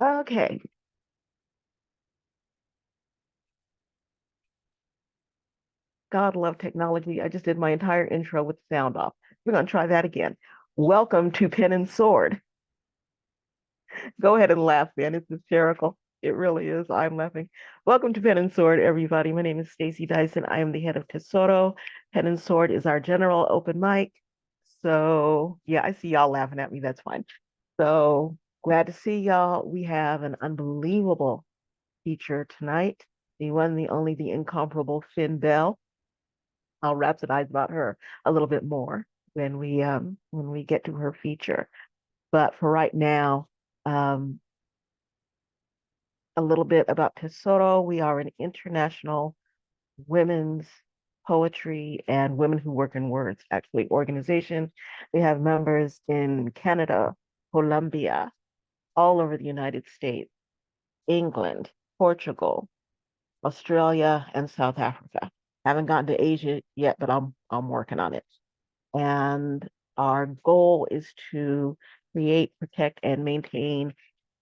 Okay. God love technology. I just did my entire intro with the sound off. We're going to try that again. Welcome to Pen and Sword. Go ahead and laugh, man. It's hysterical. It really is. I'm laughing. Welcome to Pen and Sword, everybody. My name is Stacy Dyson. I am the head of Tesoro. Pen and Sword is our general open mic. So, yeah, I see y'all laughing at me. That's fine. So, glad to see y'all. We have an unbelievable feature tonight. The one, the only, the incomparable Phynne Belle. I'll rhapsodize about her a little bit more when we get to her feature. But for right now, um, a little bit about Tesoro. We are an international women's poetry and women who work in words actually organization. We have members in Canada, Colombia, all over the United States, England, Portugal, Australia, and South Africa. Haven't gotten to Asia yet, but I'm working on it. And our goal is to create, protect, and maintain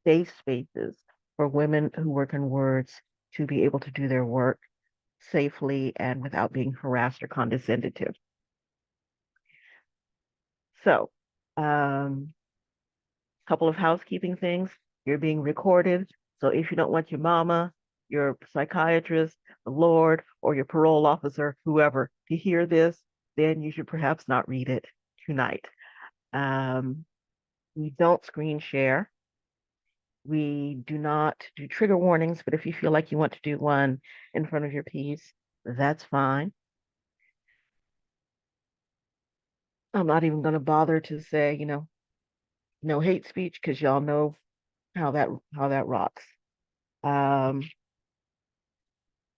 safe spaces for women who work in words to be able to do their work safely and without being harassed or condescended to. So, couple of housekeeping things. You're being recorded. So if you don't want your mama, your psychiatrist, the Lord, or your parole officer, whoever, to hear this, then you should perhaps not read it tonight. Um, we don't screen share. We do not do trigger warnings, but if you feel like you want to do one in front of your piece, that's fine. I'm not even going to bother to say, no hate speech because y'all know how that rocks. Um,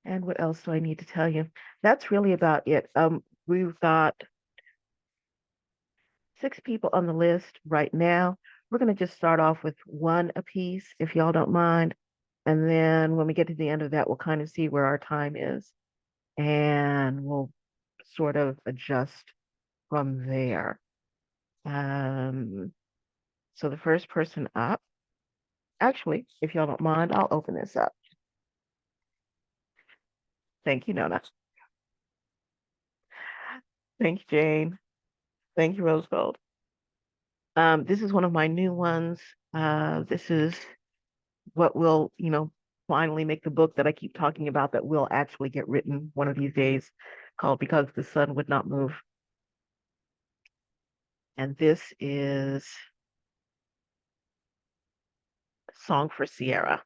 and what else do I need to tell you? That's really about it. We've got 6 people on the list right now. We're going to just start off with one apiece, if y'all don't mind. And then when we get to the end of that, we'll kind of see where our time is. And we'll sort of adjust from there. Um, so the first person up, actually, if y'all don't mind, I'll open this up. Thank you, Nona. Thank you, Jane. Thank you, Rose Gold. This is one of my new ones. This is what will, finally make the book that I keep talking about that will actually get written one of these days, called Because the Sun Would Not Move. And this is a song for Sierra,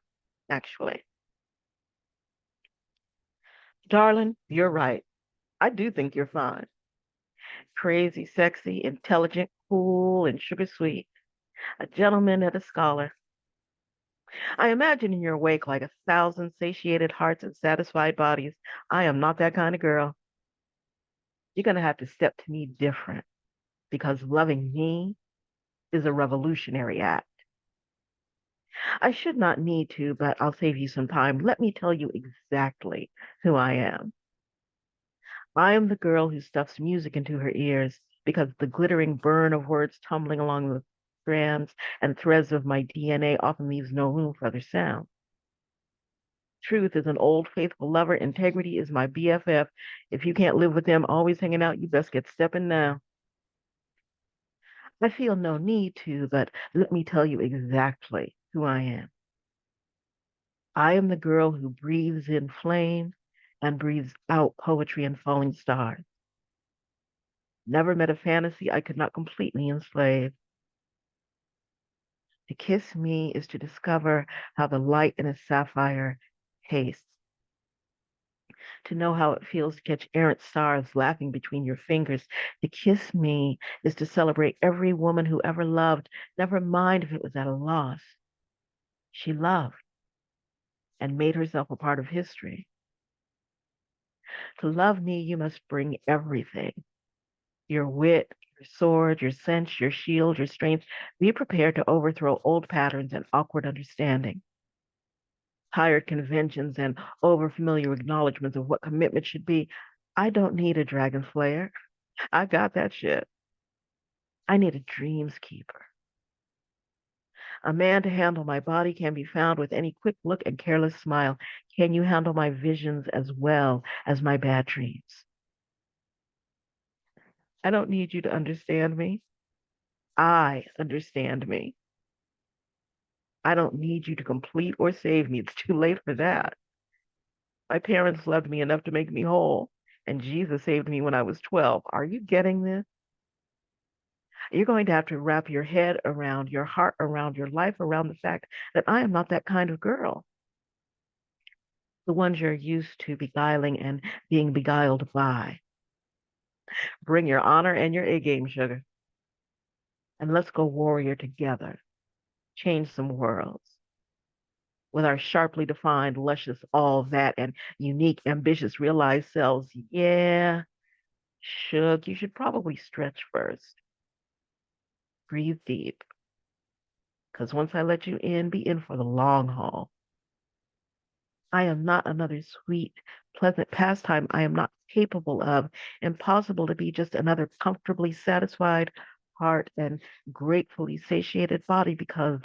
actually. Darling, you're right. I do think you're fine. Crazy, sexy, intelligent, cool, and sugar sweet. A gentleman and a scholar. I imagine in your wake like 1,000 satiated hearts and satisfied bodies. I am not that kind of girl. You're going to have to step to me different because loving me is a revolutionary act. I should not need to, but I'll save you some time. Let me tell you exactly who I am. I am the girl who stuffs music into her ears because the glittering burn of words tumbling along the strands and threads of my DNA often leaves no room for other sound. Truth is an old faithful lover. Integrity is my BFF. If you can't live with them always hanging out, you best get stepping now. I feel no need to, but let me tell you exactly who I am. I am the girl who breathes in flame and breathes out poetry and falling stars. Never met a fantasy I could not completely enslave. To kiss me is to discover how the light in a sapphire tastes. To know how it feels to catch errant stars laughing between your fingers. To kiss me is to celebrate every woman who ever loved, never mind if it was at a loss. She loved and made herself a part of history. To love me, you must bring everything: your wit, your sword, your sense, your shield, your strength. Be prepared to overthrow old patterns and awkward understanding, tired conventions and overfamiliar acknowledgments of what commitment should be. I don't need a dragon slayer. I got that shit. I need a dreams keeper. A man to handle my body can be found with any quick look and careless smile. Can you handle my visions as well as my bad dreams? I don't need you to understand me. I understand me. I don't need you to complete or save me. It's too late for that. My parents loved me enough to make me whole, and Jesus saved me when I was 12. Are you getting this? You're going to have to wrap your head around, your heart around, your life around the fact that I am not that kind of girl. The ones you're used to beguiling and being beguiled by. Bring your honor and your A game, sugar, and let's go warrior together. Change some worlds with our sharply defined, luscious, all that, and unique, ambitious, realized selves. Yeah, Shug, you should probably stretch first. Breathe deep, because once I let you in, be in for the long haul. I am not another sweet, pleasant pastime I am not capable of. Impossible to be just another comfortably satisfied heart and gratefully satiated body because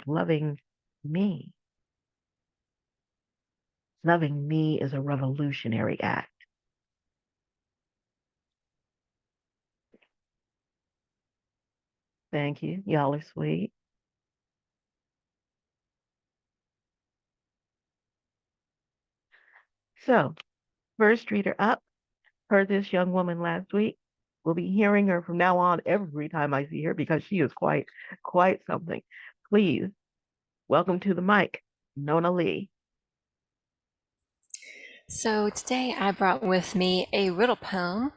me, loving me is a revolutionary act. Thank you. Y'all are sweet. So, first reader up. Heard this young woman last week. We'll be hearing her from now on every time I see her because she is quite something. Please welcome to the mic, Nona Lee. So today I brought with me a riddle poem.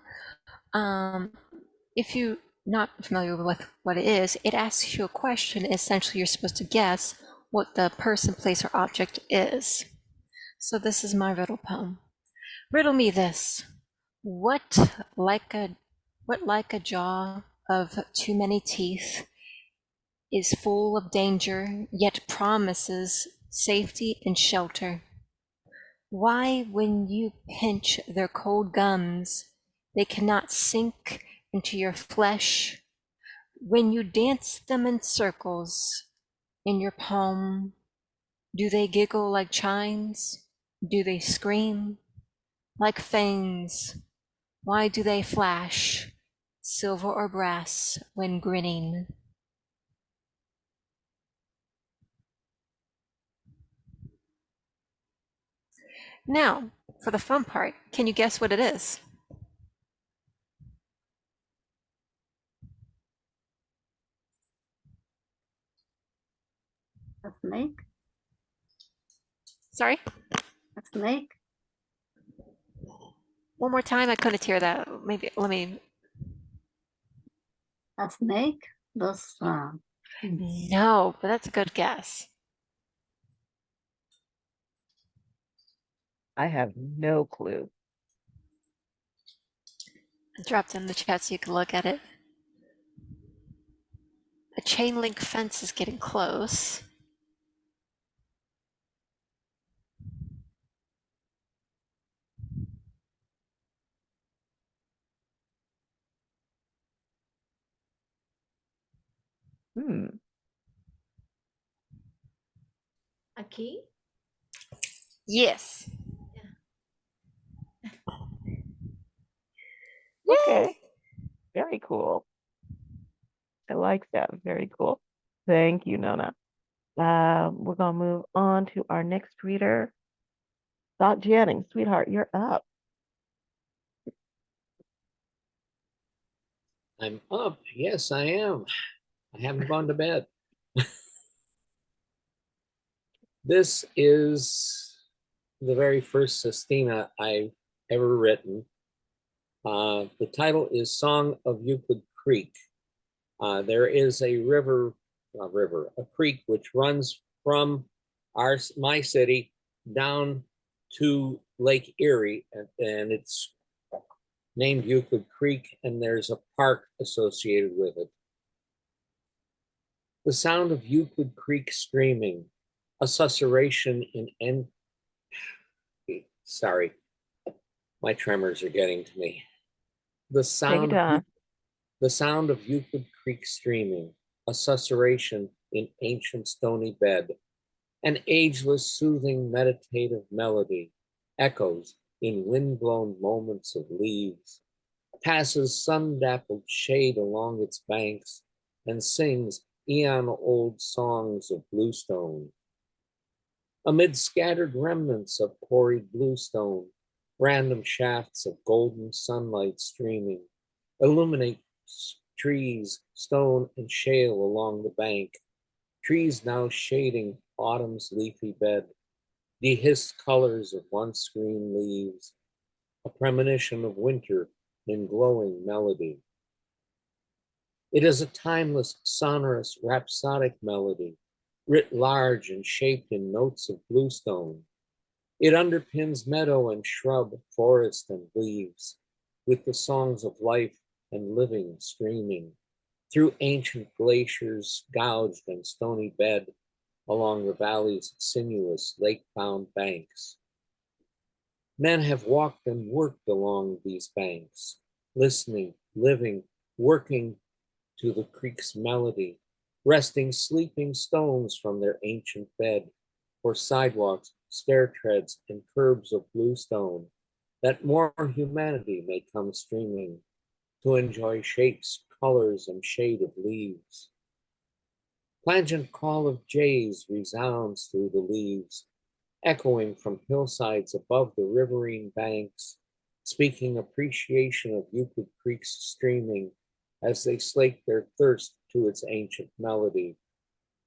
If you're not familiar with what it is, it asks you a question. Essentially, you're supposed to guess what the person, place, or object is. So this is my riddle poem. Riddle me this. What like a what like a jaw of too many teeth is full of danger, yet promises safety and shelter? Why, when you pinch their cold gums, they cannot sink into your flesh? When you dance them in circles in your palm, do they giggle like chimes? Do they scream like fangs? Why do they flash, silver or brass, when grinning? Now, for the fun part, can you guess what it is? A snake? Sorry? A snake? One more time, I couldn't hear that. Maybe, let me. A snake? Those No, but that's a good guess. I have no clue. I dropped in the chat so you can look at it. A chain link fence is getting close. Hmm. A key? Yes. Okay. Very cool. I like that. Very cool. Thank you, Nona. We're gonna move on to our next reader. Dot Jennings, sweetheart, you're up. I'm up. Yes, I am. I haven't gone to bed. This is the very first sestina I've ever written. The title is Song of Euclid Creek. There is a a creek which runs from my city down to Lake Erie, and it's named Euclid Creek, and there's a park associated with it. The sound of Euclid Creek streaming, a susurration in sorry, my tremors are getting to me. The Take your sound, time. the sound of Euclid Creek streaming, a susurration in ancient stony bed. An ageless, soothing, meditative melody echoes in wind-blown moments of leaves, passes sun-dappled shade along its banks, and sings eon-old songs of bluestone. Amid scattered remnants of quarried bluestone, random shafts of golden sunlight streaming illuminate trees, stone, and shale along the bank, trees now shading autumn's leafy bed, dehissed colors of once green leaves, a premonition of winter in glowing melody. It is a timeless, sonorous, rhapsodic melody, writ large and shaped in notes of bluestone. It underpins meadow and shrub, forest and leaves, with the songs of life and living streaming through ancient glaciers gouged and stony bed along the valley's sinuous lake-bound banks. Men have walked and worked along these banks, listening, living, working to the creek's melody, wresting sleeping stones from their ancient bed, or sidewalks, stair treads, and curbs of bluestone, that more humanity may come streaming to enjoy shapes, colors, and shade of leaves. Plangent call of jays resounds through the leaves, echoing from hillsides above the riverine banks, speaking appreciation of Euclid Creek's streaming as they slake their thirst to its ancient melody,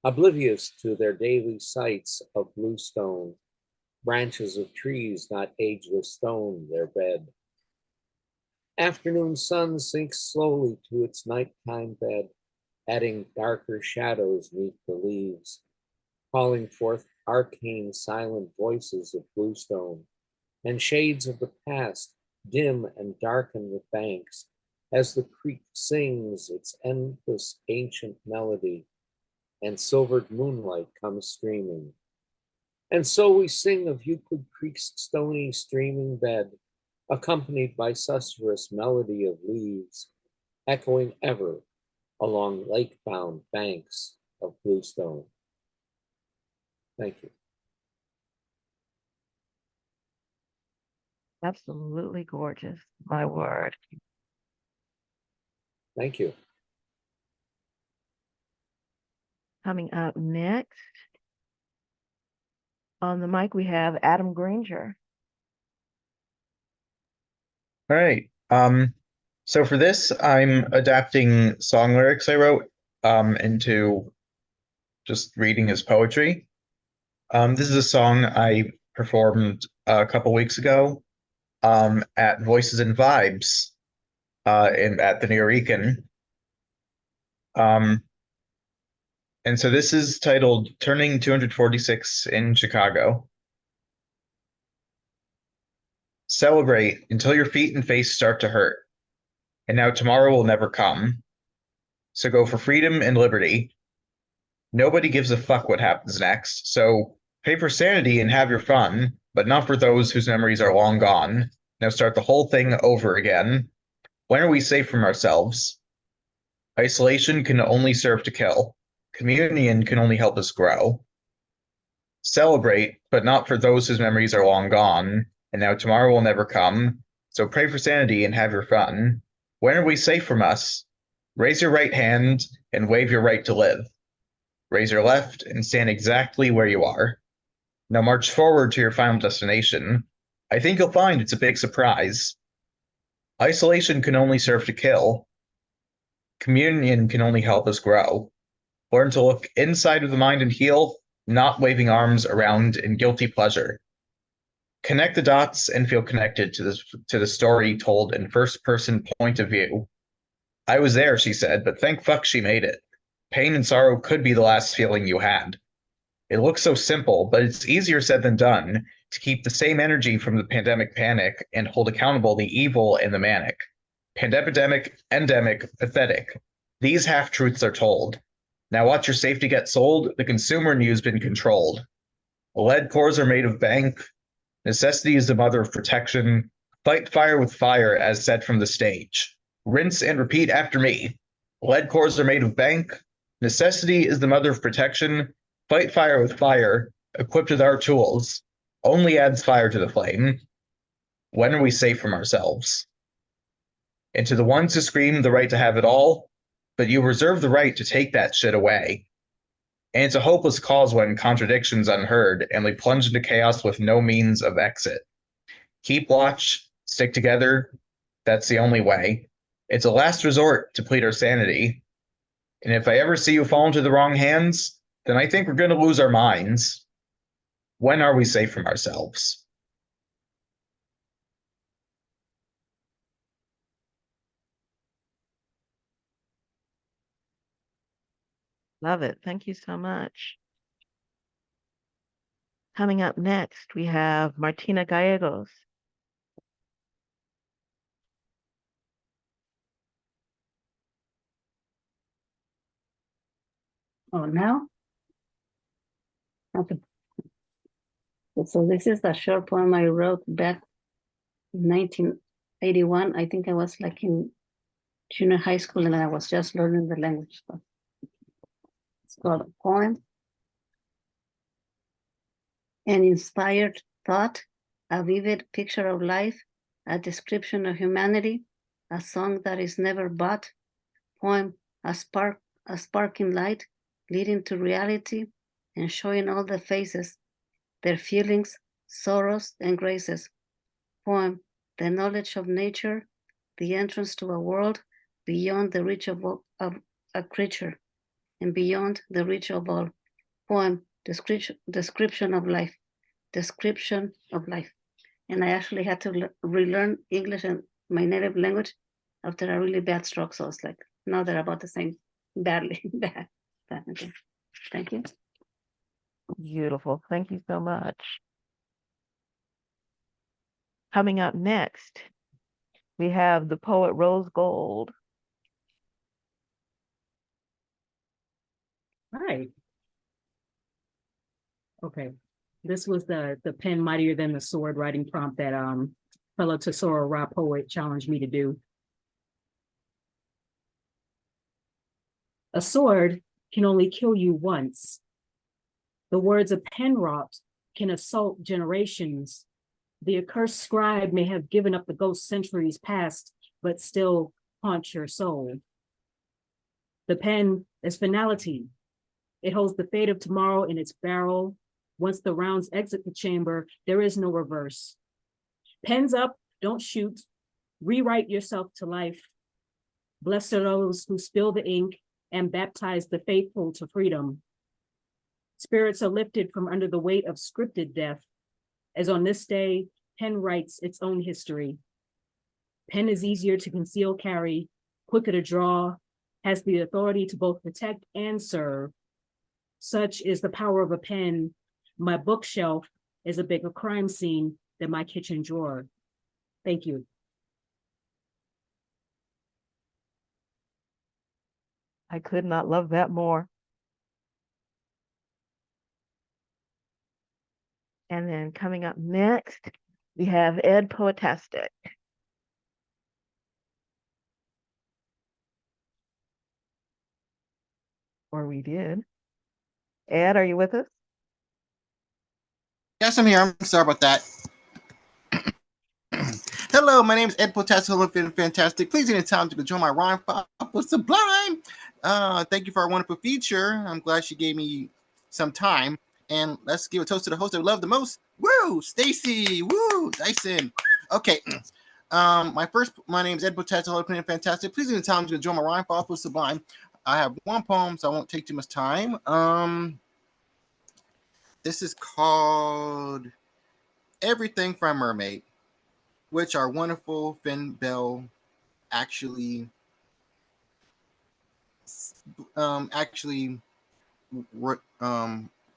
oblivious to their daily sights of bluestone, branches of trees not ageless stone their bed. Afternoon sun sinks slowly to its nighttime bed, adding darker shadows neath the leaves, calling forth arcane silent voices of bluestone, and shades of the past dim and darken the banks as the creek sings its endless ancient melody, and silvered moonlight comes streaming. And so we sing of Euclid Creek's stony streaming bed, accompanied by susurrus melody of leaves, echoing ever along lake-bound banks of bluestone. Thank you. Absolutely gorgeous, my word. Thank you. Coming up next on the mic, we have Adam Granger. All right. So for this, I'm adapting song lyrics I wrote into just reading as poetry. This is a song I performed a couple weeks ago at Voices and Vibes at the Nuyorican. And so this is titled Turning 246 in Chicago. Celebrate until your feet and face start to hurt. And now tomorrow will never come. So go for freedom and liberty. Nobody gives a fuck what happens next. So pay for sanity and have your fun, but not for those whose memories are long gone. Now start the whole thing over again. When are we safe from ourselves? Isolation can only serve to kill. Communion can only help us grow. Celebrate, but not for those whose memories are long gone. And now tomorrow will never come. So pray for sanity and have your fun. When are we safe from us? Raise your right hand and wave your right to live. Raise your left and stand exactly where you are. Now march forward to your final destination. I think you'll find it's a big surprise. Isolation can only serve to kill. Communion can only help us grow. Learn to look inside of the mind and heal, not waving arms around in guilty pleasure. Connect the dots and feel connected to the story told in first-person point of view. I was there, she said, but thank fuck she made it. Pain and sorrow could be the last feeling you had. It looks so simple, but it's easier said than done to keep the same energy from the pandemic panic and hold accountable the evil and the manic. Pandemic, endemic, pathetic. These half-truths are told. Now watch your safety get sold. The consumer in you's been controlled. Lead cores are made of bank. Necessity is the mother of protection. Fight fire with fire, as said from the stage. Rinse and repeat after me. Lead cores are made of bank. Necessity is the mother of protection. Fight fire with fire, equipped with our tools. Only adds fire to the flame. When are we safe from ourselves? And to the ones who scream the right to have it all, but you reserve the right to take that shit away. And it's a hopeless cause when contradiction's unheard, and we plunge into chaos with no means of exit. Keep watch, stick together. That's the only way. It's a last resort to plead our sanity. And if I ever see you fall into the wrong hands, then I think we're going to lose our minds. When are we safe from ourselves? Love it. Thank you so much. Coming up next, we have Martina Gallegos. Oh, now? Okay. So this is a short poem I wrote back in 1981. I think I was like in junior high school and I was just learning the language. So it's called a poem. An inspired thought, a vivid picture of life, a description of humanity, a song that is never bought, poem, a sparking light leading to reality and showing all the faces, their feelings, sorrows, and graces. Poem, the knowledge of nature, the entrance to a world beyond the reach of a creature and beyond the reach of all. Poem, description of life, description of life. And I actually had to relearn English and my native language after a really bad stroke. So it's like, now they're about the same, badly bad. Okay. Thank you. Beautiful. Thank you so much. Coming up next, we have the poet Rose Gold. Hi. Okay. This was the pen mightier than the sword writing prompt that fellow Tesoro Ra poet challenged me to do. A sword can only kill you once. The words a pen wrought can assault generations. The accursed scribe may have given up the ghost centuries past, but still haunt your soul. The pen is finality. It holds the fate of tomorrow in its barrel. Once the rounds exit the chamber, there is no reverse. Pens up, don't shoot. Rewrite yourself to life. Blessed are those who spill the ink and baptize the faithful to freedom. Spirits are lifted from under the weight of scripted death, as on this day, pen writes its own history. Pen is easier to conceal, carry, quicker to draw, has the authority to both protect and serve. Such is the power of a pen. My bookshelf is a bigger crime scene than my kitchen drawer. Thank you. I could not love that more. And then coming up next, we have Ed Poetastic. Or we did. Ed, are you with us? Yes, I'm here. I'm sorry about that. Hello, my name is Ed Potasio and Fantastic. Please take the time to join my rhyme with Sublime. Thank you for our wonderful feature. I'm glad she gave me some time. And let's give a toast to the host I love the most. Woo! Stacy! Woo! Dyson! Okay. My name is Ed Potasio and Fantastic. Please take the time to join my rhyme with Sublime. I have one poem, so I won't take too much time. This is called Everything from Mermaid, which our wonderful Phynne Belle actually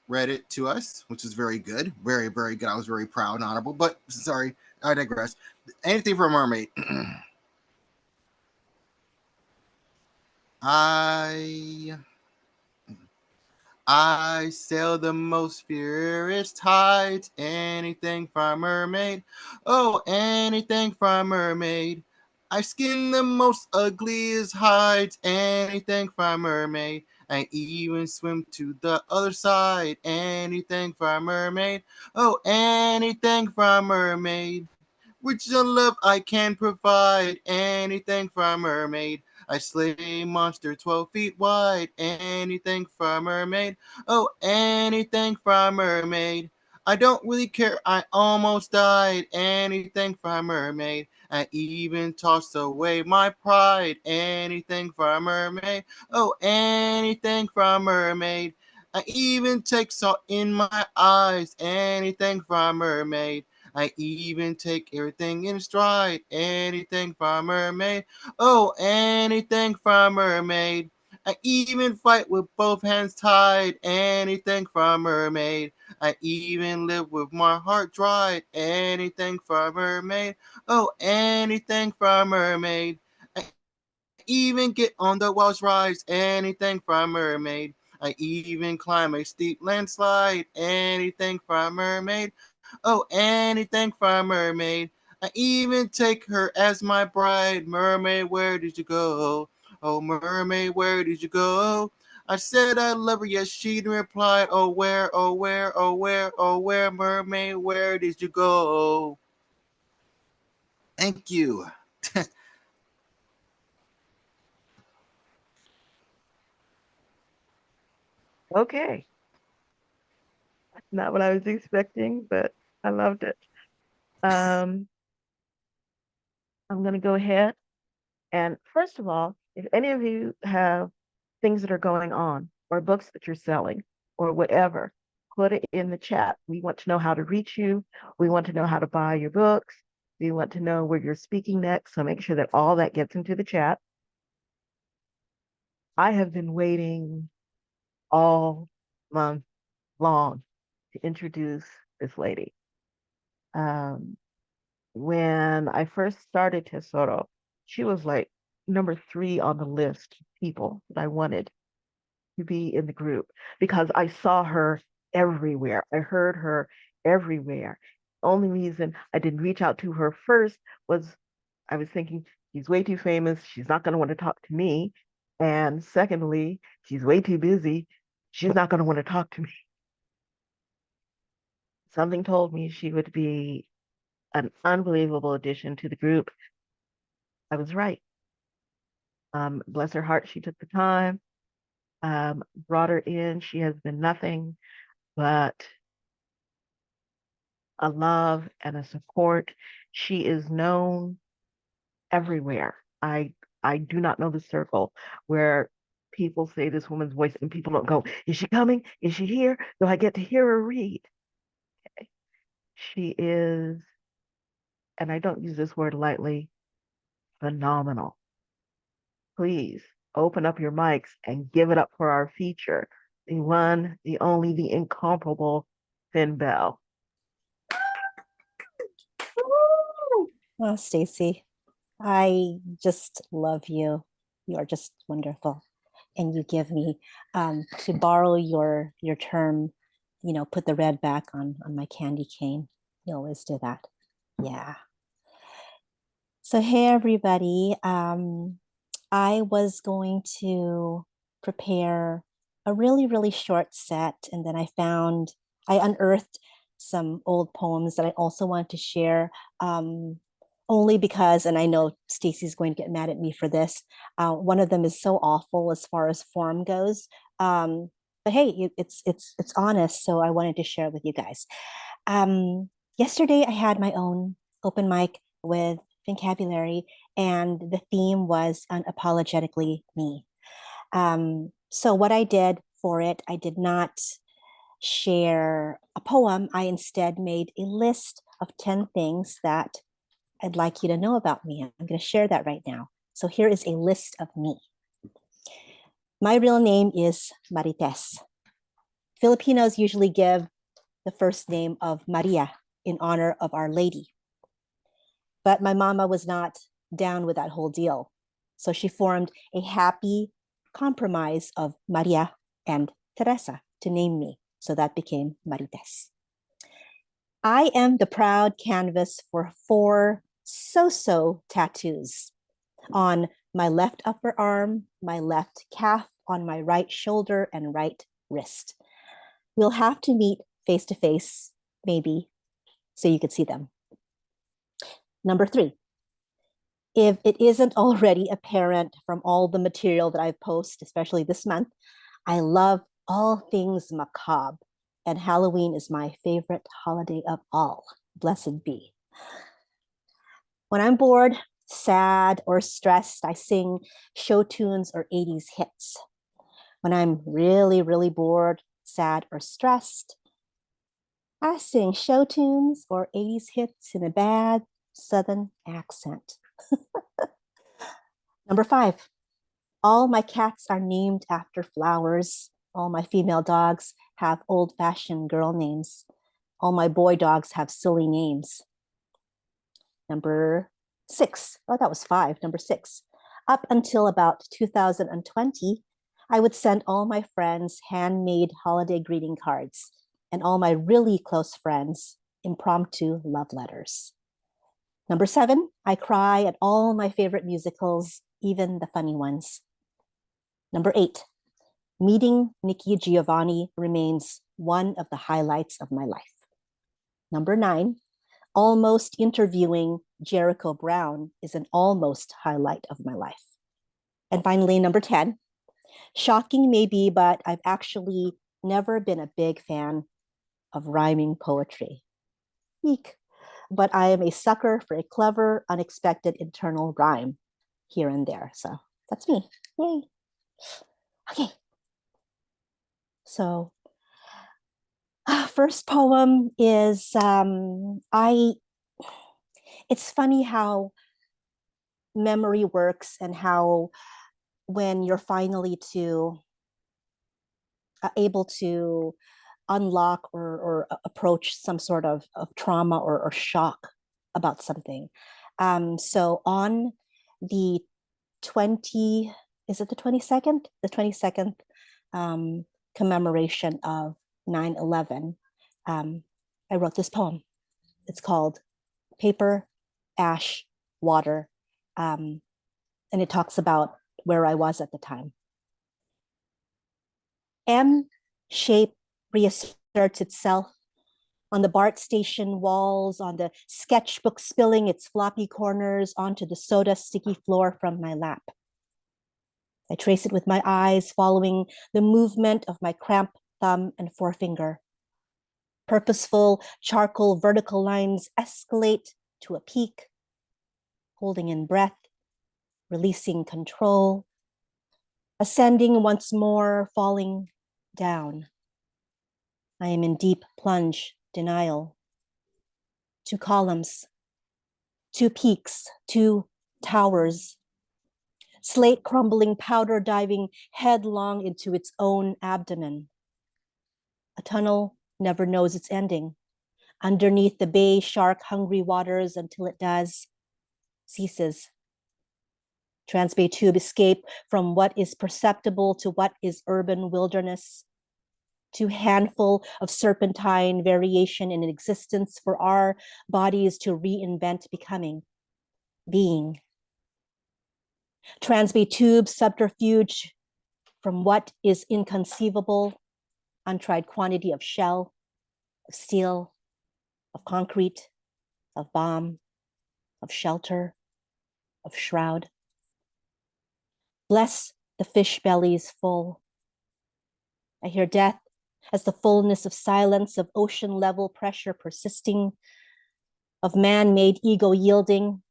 read it to us, which is very good, very, very good. I was very proud and honorable, but sorry, I digress. Anything for a mermaid. I sail the most furious tides. Anything for a mermaid. Oh, anything for a mermaid. I skin the most ugliest hides, anything for a mermaid. I even swim to the other side, anything for a mermaid. Oh, anything for a mermaid. Which the love I can provide, anything for a mermaid. I slay a monster 12 feet wide, anything for a mermaid. Oh, anything for a mermaid. I don't really care, I almost died, anything for a mermaid. I even tossed away my pride, anything for a mermaid. Oh, anything for a mermaid. I even take salt in my eyes, anything for a mermaid. I even take everything in stride, anything for a mermaid. Oh, anything for a mermaid. I even fight with both hands tied, anything for a mermaid. I even live with my heart dried, anything for a mermaid. Oh, anything for a mermaid. I even get on the Welsh rides, anything for a mermaid. I even climb a steep landslide, anything for a mermaid. Oh, anything for a mermaid. I even take her as my bride. Mermaid, where did you go? Oh, mermaid, where did you go? I said I love her, yes, she replied, oh, where, oh, where, oh, where, oh, where, mermaid, where did you go? Thank you. Okay. Not what I was expecting, but I loved it. Um, I'm going to go ahead and first of all, if any of you have things that are going on or books that you're selling or whatever, put it in the chat. We want to know how to reach you. We want to know how to buy your books. We want to know where you're speaking next. So make sure that all that gets into the chat. I have been waiting all month long to introduce this lady. Um, when I first started Tesoro, she was like number 3 on the list of people that I wanted to be in the group because I saw her everywhere. I heard her everywhere. Only reason I didn't reach out to her first was I was thinking she's way too famous. She's not going to want to talk to me. And secondly, she's way too busy. She's not going to want to talk to me. Something told me she would be an unbelievable addition to the group. I was right. Bless her heart, she took the time, brought her in. She has been nothing but a love and a support. She is known everywhere. I do not know the circle where people say this woman's voice and people don't go, is she coming? Is she here? Do I get to hear her read? Okay. She is, and I don't use this word lightly, phenomenal. Please open up your mics and give it up for our feature, the one, the only, the incomparable Phynne Belle. Oh, Stacy, I just love you. You are just wonderful. And you give me, to borrow your term, put the red back on my candy cane. You always do that. Yeah. So hey everybody. I was going to prepare a really, really short set, and then I unearthed some old poems that I also want to share. Only because, and I know Stacy's going to get mad at me for this. One of them is so awful as far as form goes. But hey, it's honest, so I wanted to share it with you guys. Yesterday I had my own open mic with vocabulary, and the theme was unapologetically me. So what I did for it, I did not share a poem. I instead made a list of 10 things that I'd like you to know about me. I'm going to share that right now. So here is a list of me. My real name is Marites. Filipinos usually give the first name of Maria in honor of Our Lady. But my mama was not down with that whole deal. So she formed a happy compromise of Maria and Teresa to name me. So that became Marites. I am the proud canvas for 4 so-so tattoos. on my left upper arm, my left calf, on my right shoulder, and right wrist. We'll have to meet face to face, maybe, so you could see them. Number 3, if it isn't already apparent from all the material that I've posted, especially this month, I love all things macabre, and Halloween is my favorite holiday of all. Blessed be. When I'm bored, sad, or stressed, I sing show tunes or 80s hits. When I'm really, really bored, sad, or stressed, I sing show tunes or 80s hits in a bad Southern accent. Number 5, all my cats are named after flowers. All my female dogs have old-fashioned girl names. All my boy dogs have silly names. Number 6, oh, that was 5. Number 6, up until about 2020, I would send all my friends handmade holiday greeting cards and all my really close friends impromptu love letters. Number 7, I cry at all my favorite musicals, even the funny ones. Number 8, meeting Nikki Giovanni remains one of the highlights of my life. Number 9, almost interviewing Jericho Brown is an almost highlight of my life. And finally, number 10, shocking maybe, but I've actually never been a big fan of rhyming poetry. Eek. But I am a sucker for a clever, unexpected internal rhyme here and there. So that's me. Yay. Okay. So first poem is it's funny how memory works and how when you're finally able to unlock or approach some sort of trauma or shock about something. So on the 20, is it the 22nd? The 22nd commemoration of 9/11, I wrote this poem. It's called Paper, Ash, Water. And it talks about where I was at the time. M shape reasserts itself on the BART station walls, on the sketchbook spilling its floppy corners onto the soda sticky floor from my lap. I trace it with my eyes, following the movement of my cramped thumb and forefinger. Purposeful charcoal vertical lines escalate to a peak, holding in breath, releasing control, ascending once more, falling down. I am in deep plunge denial. 2 columns, 2 peaks, 2 towers, slate crumbling powder diving headlong into its own abdomen. A tunnel never knows its ending, underneath the bay shark hungry waters until it does, ceases. Transbay tube escape from what is perceptible to what is urban wilderness, to handful of serpentine variation in existence for our bodies to reinvent becoming, being. Transbay tube subterfuge from what is inconceivable, untried quantity of shell, of steel, of concrete, of bomb, of shelter, of shroud. Bless the fish bellies full. I hear death as the fullness of silence, of ocean level pressure persisting, of man-made ego yielding.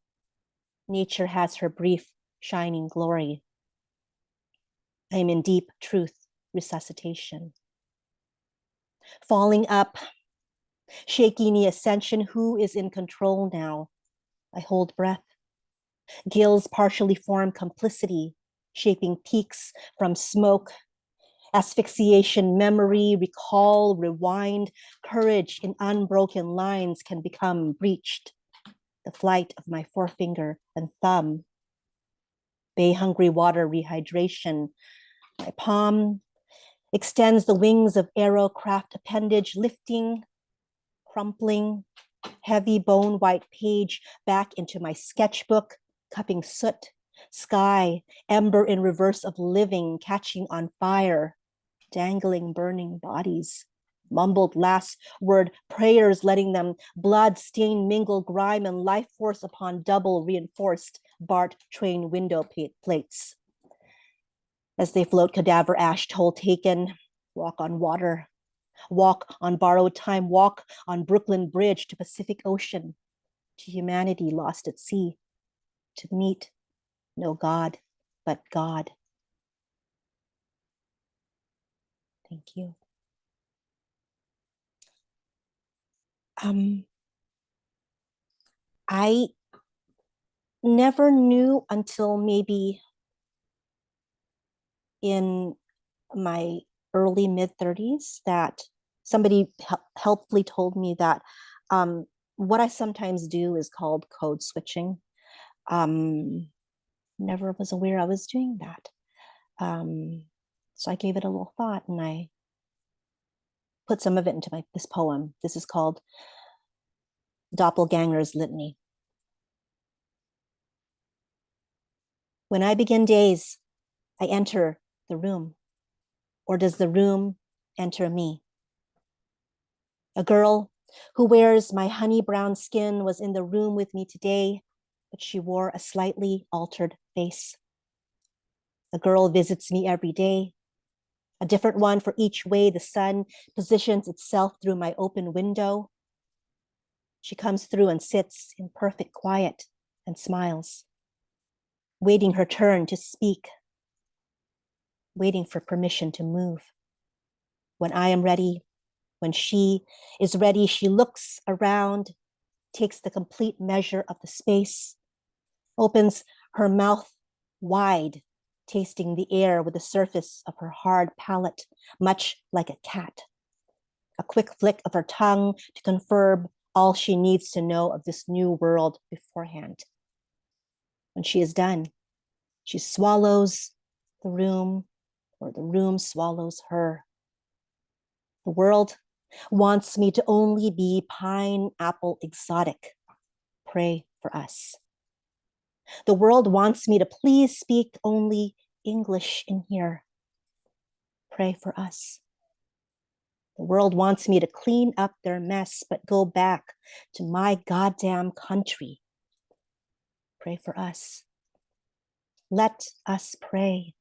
Nature has her brief shining glory. I am in deep truth resuscitation. Falling up, shaky knee ascension, who is in control now? I hold breath. Gills partially form complicity, shaping peaks from smoke, asphyxiation, memory, recall, rewind, courage in unbroken lines can become breached. The flight of my forefinger and thumb. Bay hungry water rehydration. My palm extends the wings of aerocraft appendage, lifting, crumpling, heavy bone white page back into my sketchbook, cupping soot, Sky, ember in reverse of living, catching on fire, dangling burning bodies. Mumbled last word prayers, letting them blood stain mingle grime and life force upon double reinforced BART train window plates. As they float cadaver ash, toll taken, walk on water, walk on borrowed time, walk on Brooklyn Bridge to Pacific Ocean, to humanity lost at sea, to meet no God but God. Thank you. I never knew until maybe in my early mid-30s that somebody helpfully told me that what I sometimes do is called code switching. Never was aware I was doing that. So I gave it a little thought and I put some of it into this poem. This is called Doppelganger's Litany. When I begin days, I enter the room, or does the room enter me? A girl who wears my honey brown skin was in the room with me today, but she wore a slightly altered face. A girl visits me every day, a different one for each way the sun positions itself through my open window. She comes through and sits in perfect quiet and smiles, waiting her turn to speak, waiting for permission to move. When I am ready, when she is ready, she looks around, takes the complete measure of the space, opens her mouth wide, tasting the air with the surface of her hard palate, much like a cat. A quick flick of her tongue to confirm all she needs to know of this new world beforehand. When she is done, she swallows the room, or the room swallows her. The world wants me to only be pineapple exotic. Pray for us. The world wants me to please speak only English in here. Pray for us. The world wants me to clean up their mess, but go back to my goddamn country. Pray for us. Let us pray.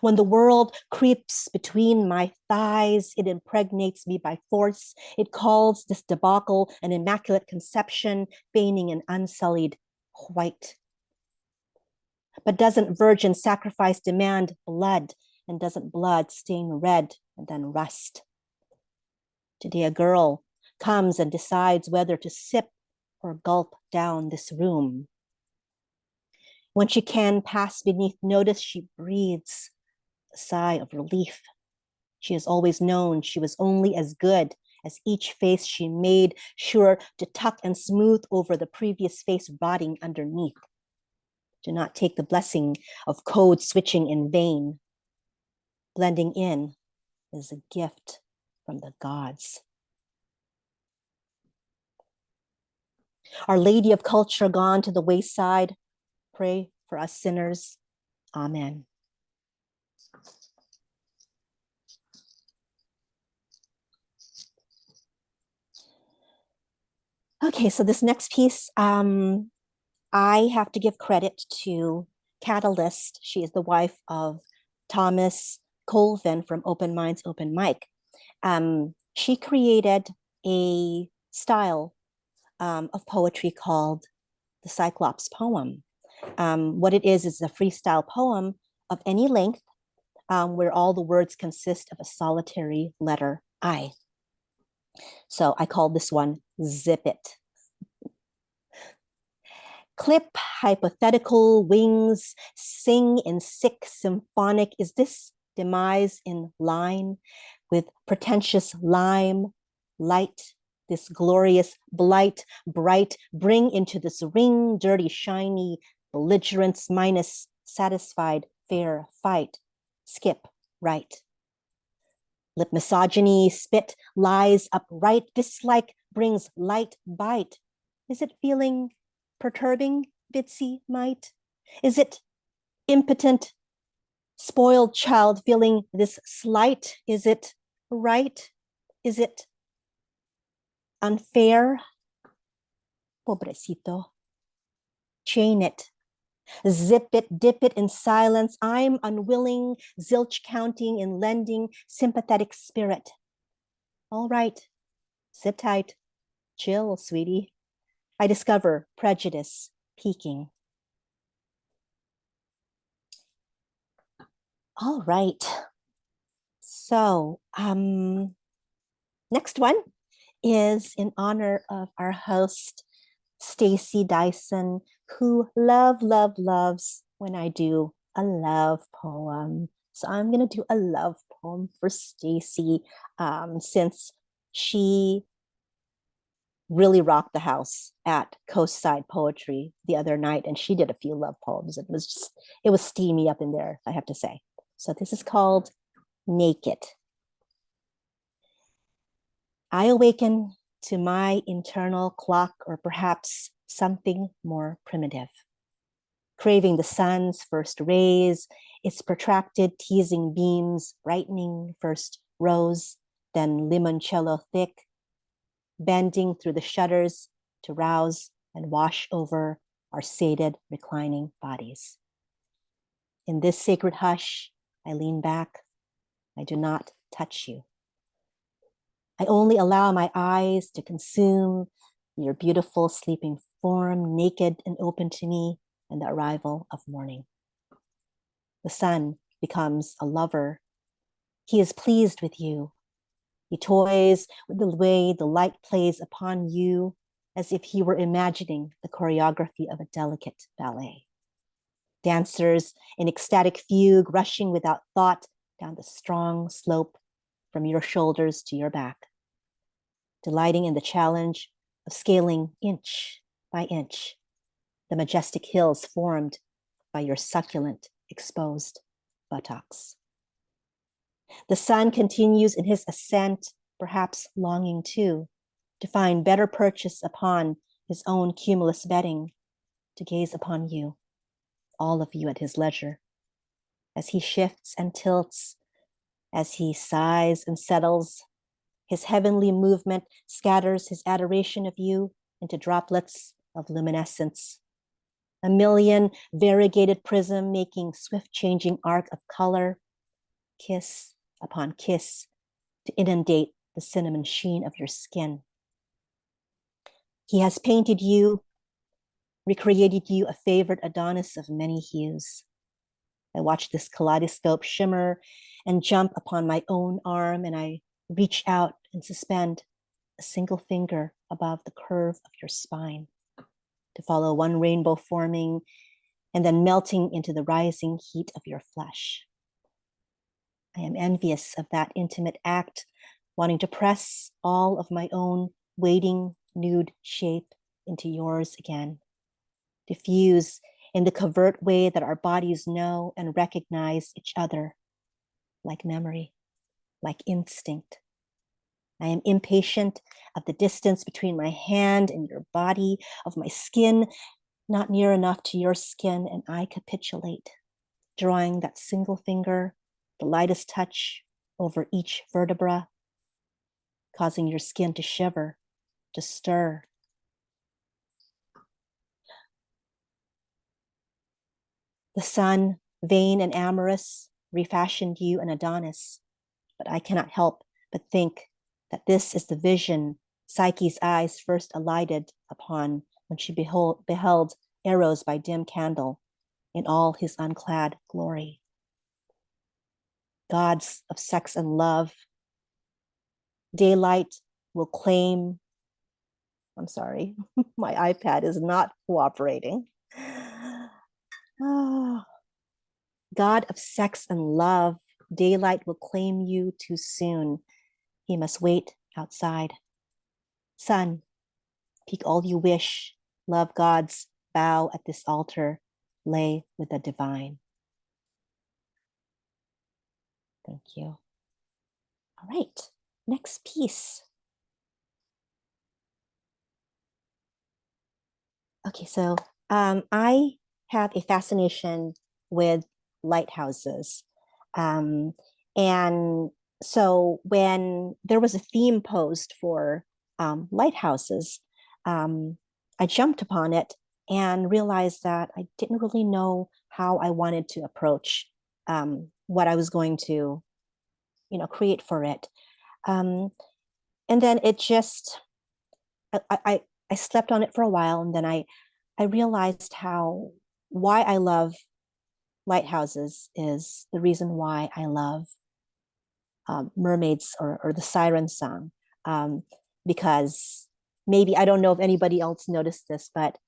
When the world creeps between my thighs, it impregnates me by force. It calls this debacle an immaculate conception, feigning an unsullied white. But doesn't virgin sacrifice demand blood, and doesn't blood stain red and then rust? Today, a girl comes and decides whether to sip or gulp down this room. When she can pass beneath notice, she breathes a sigh of relief. She has always known she was only as good as each face she made, sure to tuck and smooth over the previous face rotting underneath. Do not take the blessing of code switching in vain. Blending in is a gift from the gods. Our Lady of Culture gone to the wayside, pray for us sinners. Amen. Okay, so this next piece, I have to give credit to Catalyst. She is the wife of Thomas Colvin from Open Minds, Open Mic. She created a style of poetry called the Cyclops poem. What it is a freestyle poem of any length where all the words consist of a solitary letter I. So I called this one Zip It. Clip hypothetical wings, sing in sick symphonic. Is this demise in line with pretentious lime, light, this glorious blight, bright, bring into this ring, dirty, shiny, belligerence minus satisfied, fair fight, skip, right. Lip misogyny, spit, lies upright, dislike brings light bite. Is it feeling perturbing, Bitsy might? Is it impotent, spoiled child feeling this slight? Is it right? Is it unfair? Pobrecito. Chain it. Zip it, dip it in silence. I'm unwilling, zilch counting and lending sympathetic spirit. All right, sit tight. Chill, sweetie. I discover prejudice peaking. All right. So, next one is in honor of our host, Stacy Dyson, who loves when I do a love poem. So I'm gonna do a love poem for Stacy, since she really rocked the house at Coastside Poetry the other night, and she did a few love poems. It was steamy up in there, I have to say. So this is called Naked. I awaken to my internal clock, or perhaps something more primitive, craving the sun's first rays, its protracted teasing beams, brightening first rose, then limoncello thick, bending through the shutters to rouse and wash over our sated, reclining bodies. In this sacred hush, I lean back. I do not touch you. I only allow my eyes to consume your beautiful sleeping form, naked and open to me, and the arrival of morning. The sun becomes a lover. He is pleased with you. He toys with the way the light plays upon you, as if he were imagining the choreography of a delicate ballet. Dancers in ecstatic fugue, rushing without thought down the strong slope from your shoulders to your back, delighting in the challenge of scaling inch by inch the majestic hills formed by your succulent, exposed buttocks. The sun continues in his ascent, perhaps longing too, to find better purchase upon his own cumulus bedding, to gaze upon you, all of you at his leisure, as he shifts and tilts, as he sighs and settles. His heavenly movement scatters his adoration of you into droplets of luminescence. A million variegated prism making swift changing arc of color, kiss upon kiss, to inundate the cinnamon sheen of your skin. He has painted you, recreated you a favorite Adonis of many hues. I watch this kaleidoscope shimmer and jump upon my own arm, and I reach out and suspend a single finger above the curve of your spine to follow one rainbow forming and then melting into the rising heat of your flesh. I am envious of that intimate act, wanting to press all of my own waiting nude shape into yours again, diffuse in the covert way that our bodies know and recognize each other, like memory, like instinct. I am impatient of the distance between my hand and your body, of my skin not near enough to your skin, and I capitulate, drawing that single finger, the lightest touch over each vertebra, causing your skin to shiver, to stir. The sun, vain and amorous, refashioned you an Adonis, but I cannot help but think that this is the vision Psyche's eyes first alighted upon when she beheld Eros by dim candle in all his unclad glory. Gods of sex and love, daylight will claim, I'm sorry, my iPad is not cooperating. Oh, God of sex and love, daylight will claim you too soon. He must wait outside. Sun, peek all you wish. Love gods, bow at this altar, lay with the divine. Thank you. All right, next piece. Okay, so I have a fascination with lighthouses. Um, and so when there was a theme posed for lighthouses, I jumped upon it and realized that I didn't really know how I wanted to approach what I was going to, create for it. Um, and then it just, I slept on it for a while, and then I realized why I love lighthouses is the reason why I love mermaids or the siren song, because maybe I don't know if anybody else noticed this, but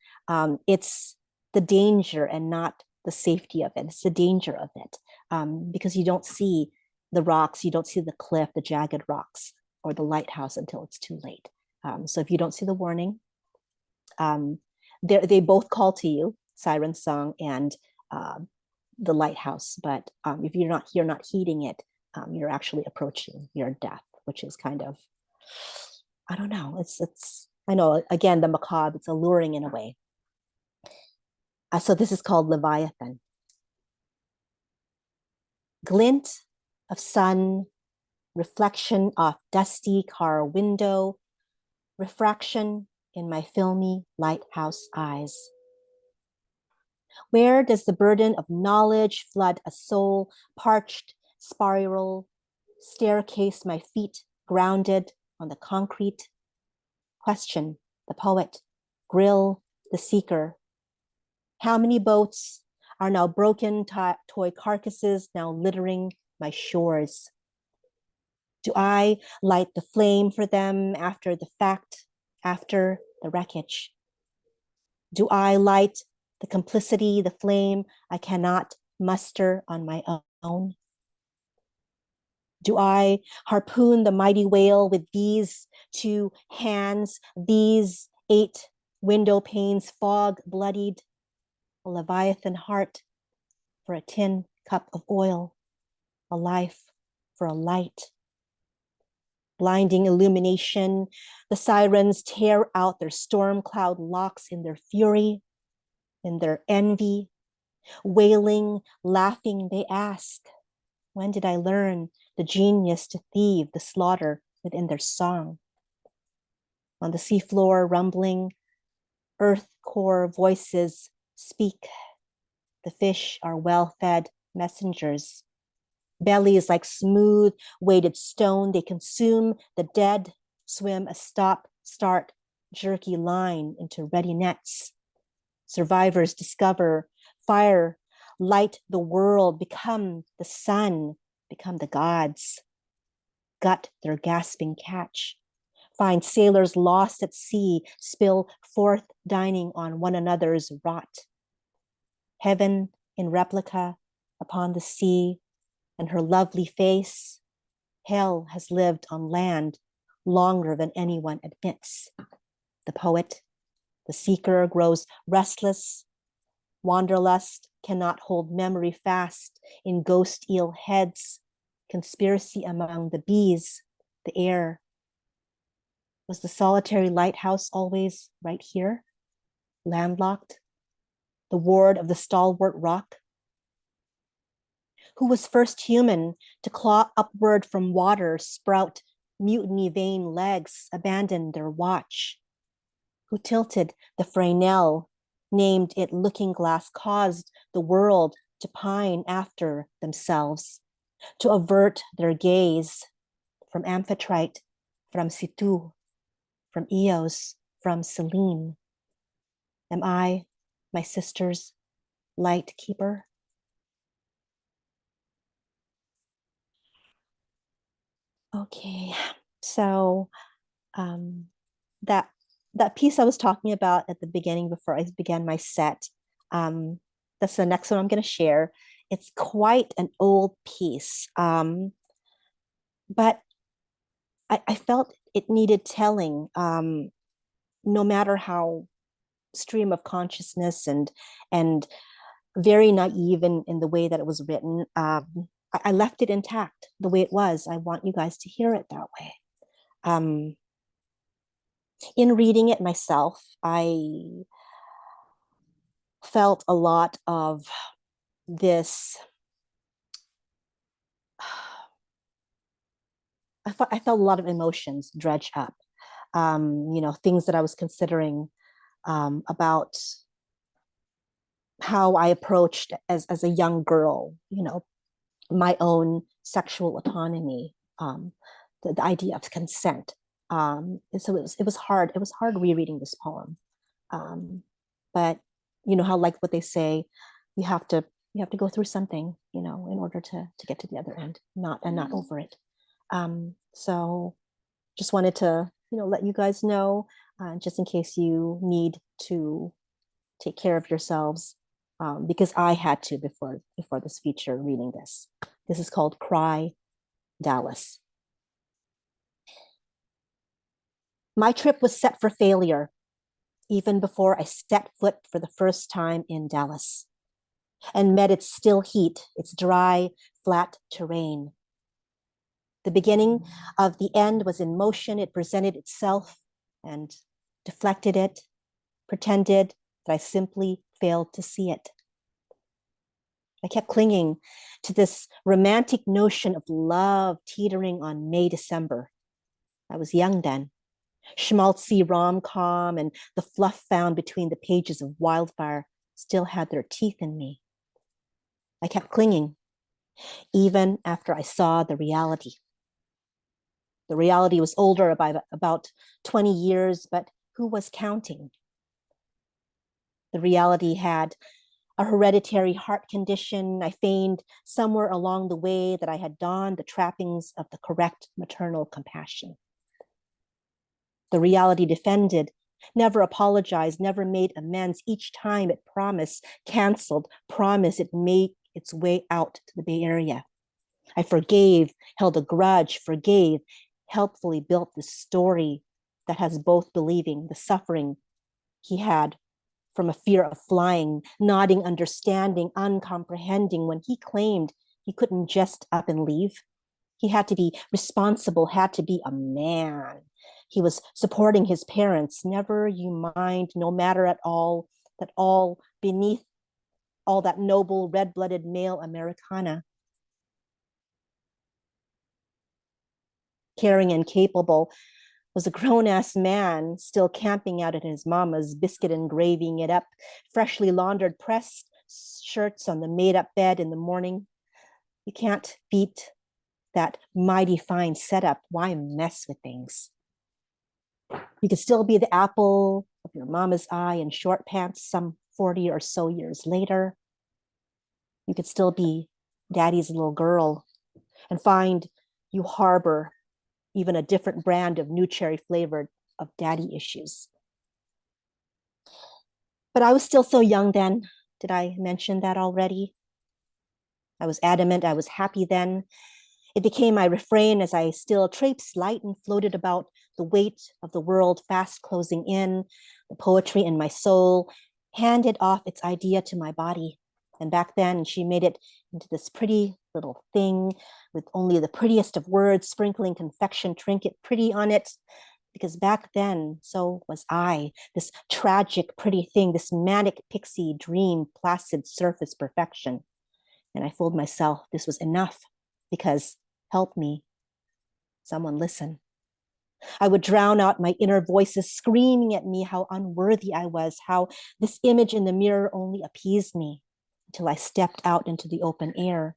it's the danger and not the safety of it. It's the danger of it, because you don't see the rocks, you don't see the cliff, the jagged rocks, or the lighthouse until it's too late. So if you don't see the warning, they both call to you, siren song and the lighthouse. But if you're not heeding it, you're actually approaching your death, which is kind of, I don't know. It's I know, again, the macabre. It's alluring in a way. So this is called Leviathan. Glint of sun, reflection off dusty car window, refraction in my filmy lighthouse eyes. Where does the burden of knowledge flood a soul, parched, spiral, staircase my feet grounded on the concrete? Question the poet, grill the seeker. How many boats are now broken toy carcasses now littering my shores? Do I light the flame for them after the fact, after the wreckage? Do I light the complicity, the flame I cannot muster on my own? Do I harpoon the mighty whale with these two hands, these 8 window panes, fog bloodied, a Leviathan heart for a tin cup of oil, a life for a light? Blinding illumination, the sirens tear out their storm cloud locks in their fury, in their envy. Wailing, laughing, they ask, when did I learn the genius to thieve the slaughter within their song? On the seafloor, rumbling, earth core voices speak. The fish are well-fed messengers. Bellies like smooth, weighted stone, they consume the dead, swim a stop, start, jerky line into ready nets. Survivors discover fire, light the world, become the sun, become the gods. Gut their gasping catch. Find sailors lost at sea, spill forth dining on one another's rot. Heaven in replica upon the sea, and her lovely face. Hell has lived on land longer than anyone admits. The poet, the seeker grows restless. Wanderlust cannot hold memory fast in ghost eel heads. Conspiracy among the bees, the air. Was the solitary lighthouse always right here, landlocked? The ward of the stalwart rock? Who was first human to claw upward from water, sprout mutiny vein legs, abandon their watch? Who tilted the Fresnel, named it looking glass, caused the world to pine after themselves, to avert their gaze from Amphitrite, from Situ, from Eos, from Selene? Am I my sister's light keeper? Okay, so that piece I was talking about at the beginning before I began my set, that's the next one I'm going to share. It's quite an old piece, but I felt it needed telling, no matter how stream of consciousness and very naive in the way that it was written. I left it intact the way it was. I want you guys to hear it that way. In reading it myself, I felt a lot of this. I felt a lot of emotions dredge up. Things that I was considering about how I approached as a young girl, my own sexual autonomy, the idea of consent. And so it was hard. It was hard rereading this poem. But you know how, like what they say, you have to go through something, in order to get to the other end, not over it. So just wanted to, let you guys know, just in case you need to take care of yourselves, because I had to before this feature reading this. This is called Cry, Dallas. My trip was set for failure even before I set foot for the first time in Dallas and met its still heat, its dry, flat terrain. The beginning of the end was in motion. It presented itself and deflected it, pretended that I simply failed to see it. I kept clinging to this romantic notion of love teetering on May, December. I was young then. Schmaltzy rom-com and the fluff found between the pages of Wildfire still had their teeth in me. I kept clinging, even after I saw the reality. The reality was older by about 20 years, but who was counting? The reality had a hereditary heart condition. I feigned somewhere along the way that I had donned the trappings of the correct maternal compassion. The reality defended, never apologized, never made amends. Each time it promised, canceled, promised it made its way out to the Bay Area. I forgave, held a grudge, forgave, helpfully built this story that has both believing the suffering he had from a fear of flying, nodding, understanding, uncomprehending when he claimed he couldn't just up and leave. He had to be responsible, had to be a man. He was supporting his parents, never you mind, no matter at all, that all beneath all that noble red-blooded male Americana. Caring and capable was a grown-ass man still camping out at his mama's, biscuit engraving it up, freshly laundered pressed shirts on the made-up bed in the morning. You can't beat that mighty fine setup. Why mess with things? You could still be the apple of your mama's eye in short pants some 40 or so years later. You could still be daddy's little girl and find you harbor even a different brand of new cherry flavored of daddy issues. But I was still so young then. Did I mention that already? I was adamant, I was happy then. It became my refrain as I still traipsed light and floated about the weight of the world fast closing in, the poetry in my soul, handed off its idea to my body. And back then, she made it into this pretty little thing with only the prettiest of words, sprinkling confection trinket pretty on it. Because back then, so was I, this tragic, pretty thing, this manic pixie dream, placid surface perfection. And I fooled myself, this was enough, because help me, someone listen. I would drown out my inner voices screaming at me how unworthy I was, how this image in the mirror only appeased me, until I stepped out into the open air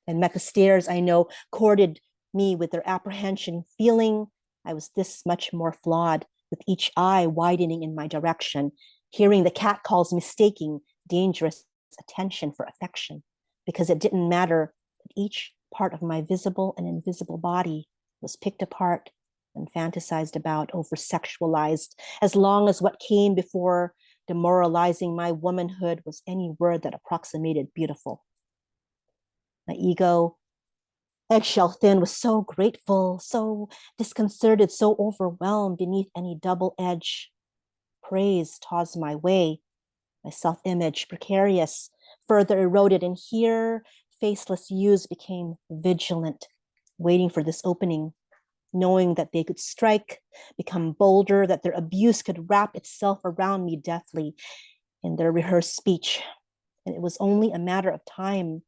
and met the stares I know courted me with their apprehension, feeling I was this much more flawed, with each eye widening in my direction, hearing the catcalls mistaking dangerous attention for affection, because it didn't matter that each part of my visible and invisible body was picked apart and fantasized about, over-sexualized, as long as what came before demoralizing my womanhood was any word that approximated beautiful. My ego, eggshell thin, was so grateful, so disconcerted, so overwhelmed beneath any double-edged praise tossed my way. My self-image, precarious, further eroded, and here faceless youths became vigilant, waiting for this opening, knowing that they could strike, become bolder, that their abuse could wrap itself around me deathly. in their rehearsed speech. And it was only a matter of time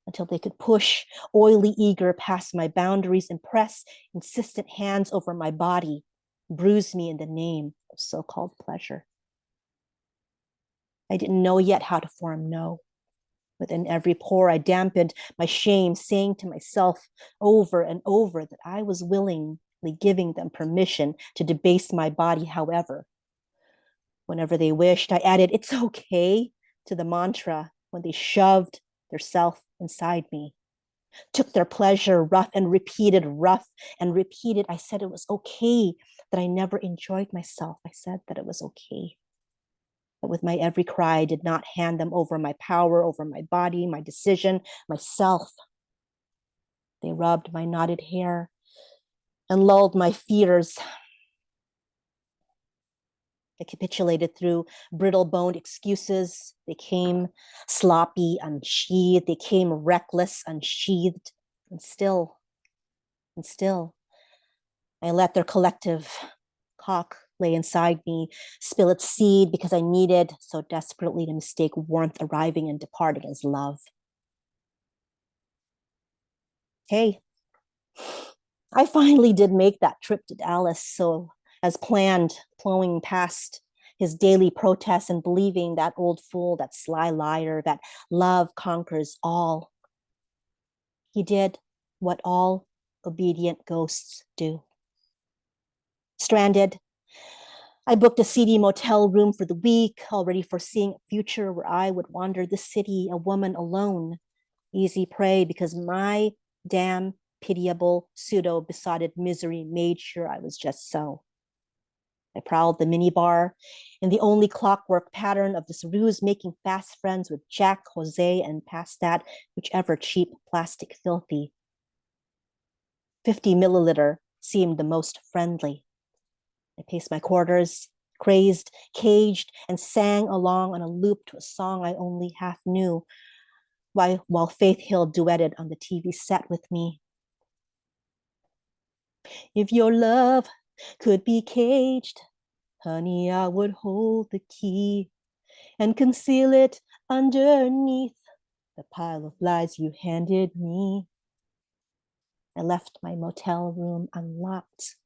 until they could push, oily eager, past my boundaries and press insistent hands over my body, bruise me in the name of so-called pleasure. I didn't know yet how to form no. Within every pore, I dampened my shame, saying to myself over and over that I was willingly giving them permission to debase my body however. Whenever they wished, I added, "It's okay," to the mantra when they shoved their self inside me, took their pleasure rough and repeated, I said it was okay, that I never enjoyed myself. I said that it was okay. But with my every cry, I did not hand them over my power, over my body, my decision, myself. They rubbed my knotted hair and lulled my fears. They capitulated through brittle-boned excuses. They came sloppy, unsheathed. They came reckless, unsheathed. And still, I let their collective cock lay inside me, spill its seed because I needed so desperately to mistake warmth arriving and departing as love. Hey, I finally did make that trip to Dallas, so as planned, plowing past his daily protests and believing that old fool, that sly liar, that love conquers all. He did what all obedient ghosts do. Stranded, I booked a seedy motel room for the week, already foreseeing a future where I would wander the city, a woman alone, easy prey because my damn pitiable pseudo-besotted misery made sure I was just so. I prowled the minibar in the only clockwork pattern of this ruse, making fast friends with Jack, Jose, and past that, whichever cheap plastic filthy. 50 milliliter seemed the most friendly. I paced my quarters, crazed, caged, and sang along on a loop to a song I only half knew, while Faith Hill duetted on the TV set with me. If your love could be caged, honey, I would hold the key and conceal it underneath the pile of lies you handed me. I left my motel room unlocked.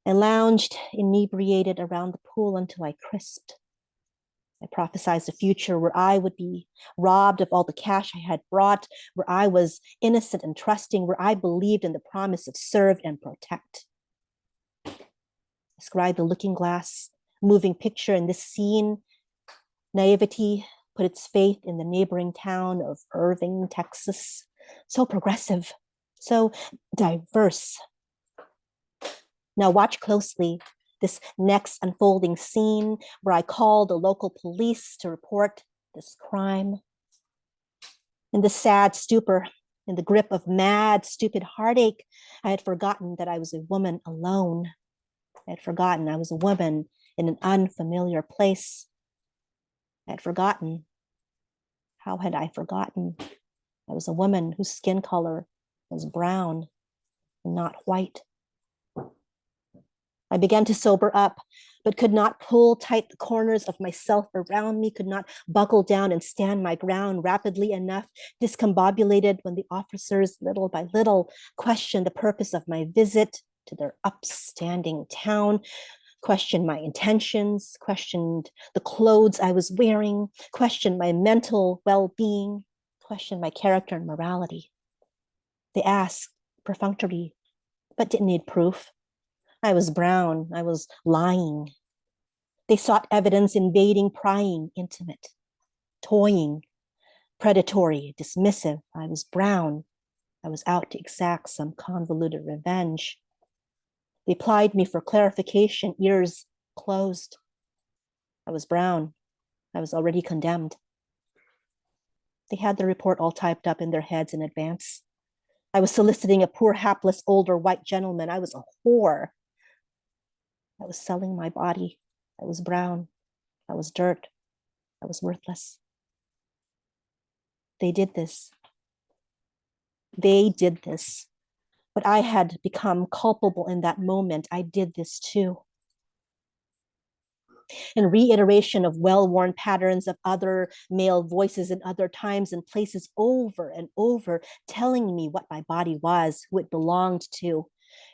I lounged inebriated around the pool until I crisped. I prophesized a future where I would be robbed of all the cash I had brought, where I was innocent and trusting, where I believed in the promise of serve and protect. I scried the looking glass, moving picture in this scene. Naivety put its faith in the neighboring town of Irving, Texas. So progressive, so diverse. Now watch closely this next unfolding scene where I call the local police to report this crime. In the sad stupor, in the grip of mad, stupid heartache, I had forgotten that I was a woman alone. I had forgotten I was a woman in an unfamiliar place. I had forgotten. How had I forgotten? I was a woman whose skin color was brown and not white. I began to sober up, but could not pull tight the corners of myself around me, could not buckle down and stand my ground rapidly enough, discombobulated when the officers, little by little, questioned the purpose of my visit to their upstanding town, questioned my intentions, questioned the clothes I was wearing, questioned my mental well-being, questioned my character and morality. They asked perfunctory, but didn't need proof. I was brown, I was lying. They sought evidence invading, prying, intimate, toying, predatory, dismissive. I was brown. I was out to exact some convoluted revenge. They plied me for clarification, ears closed. I was brown. I was already condemned. They had the report all typed up in their heads in advance. I was soliciting a poor, hapless, older white gentleman. I was a whore. I was selling my body. I was brown. I was dirt. I was worthless. They did this. They did this. But I had become culpable in that moment. I did this too. and reiteration of well-worn patterns of other male voices in other times and places over and over, telling me what my body was, who it belonged to,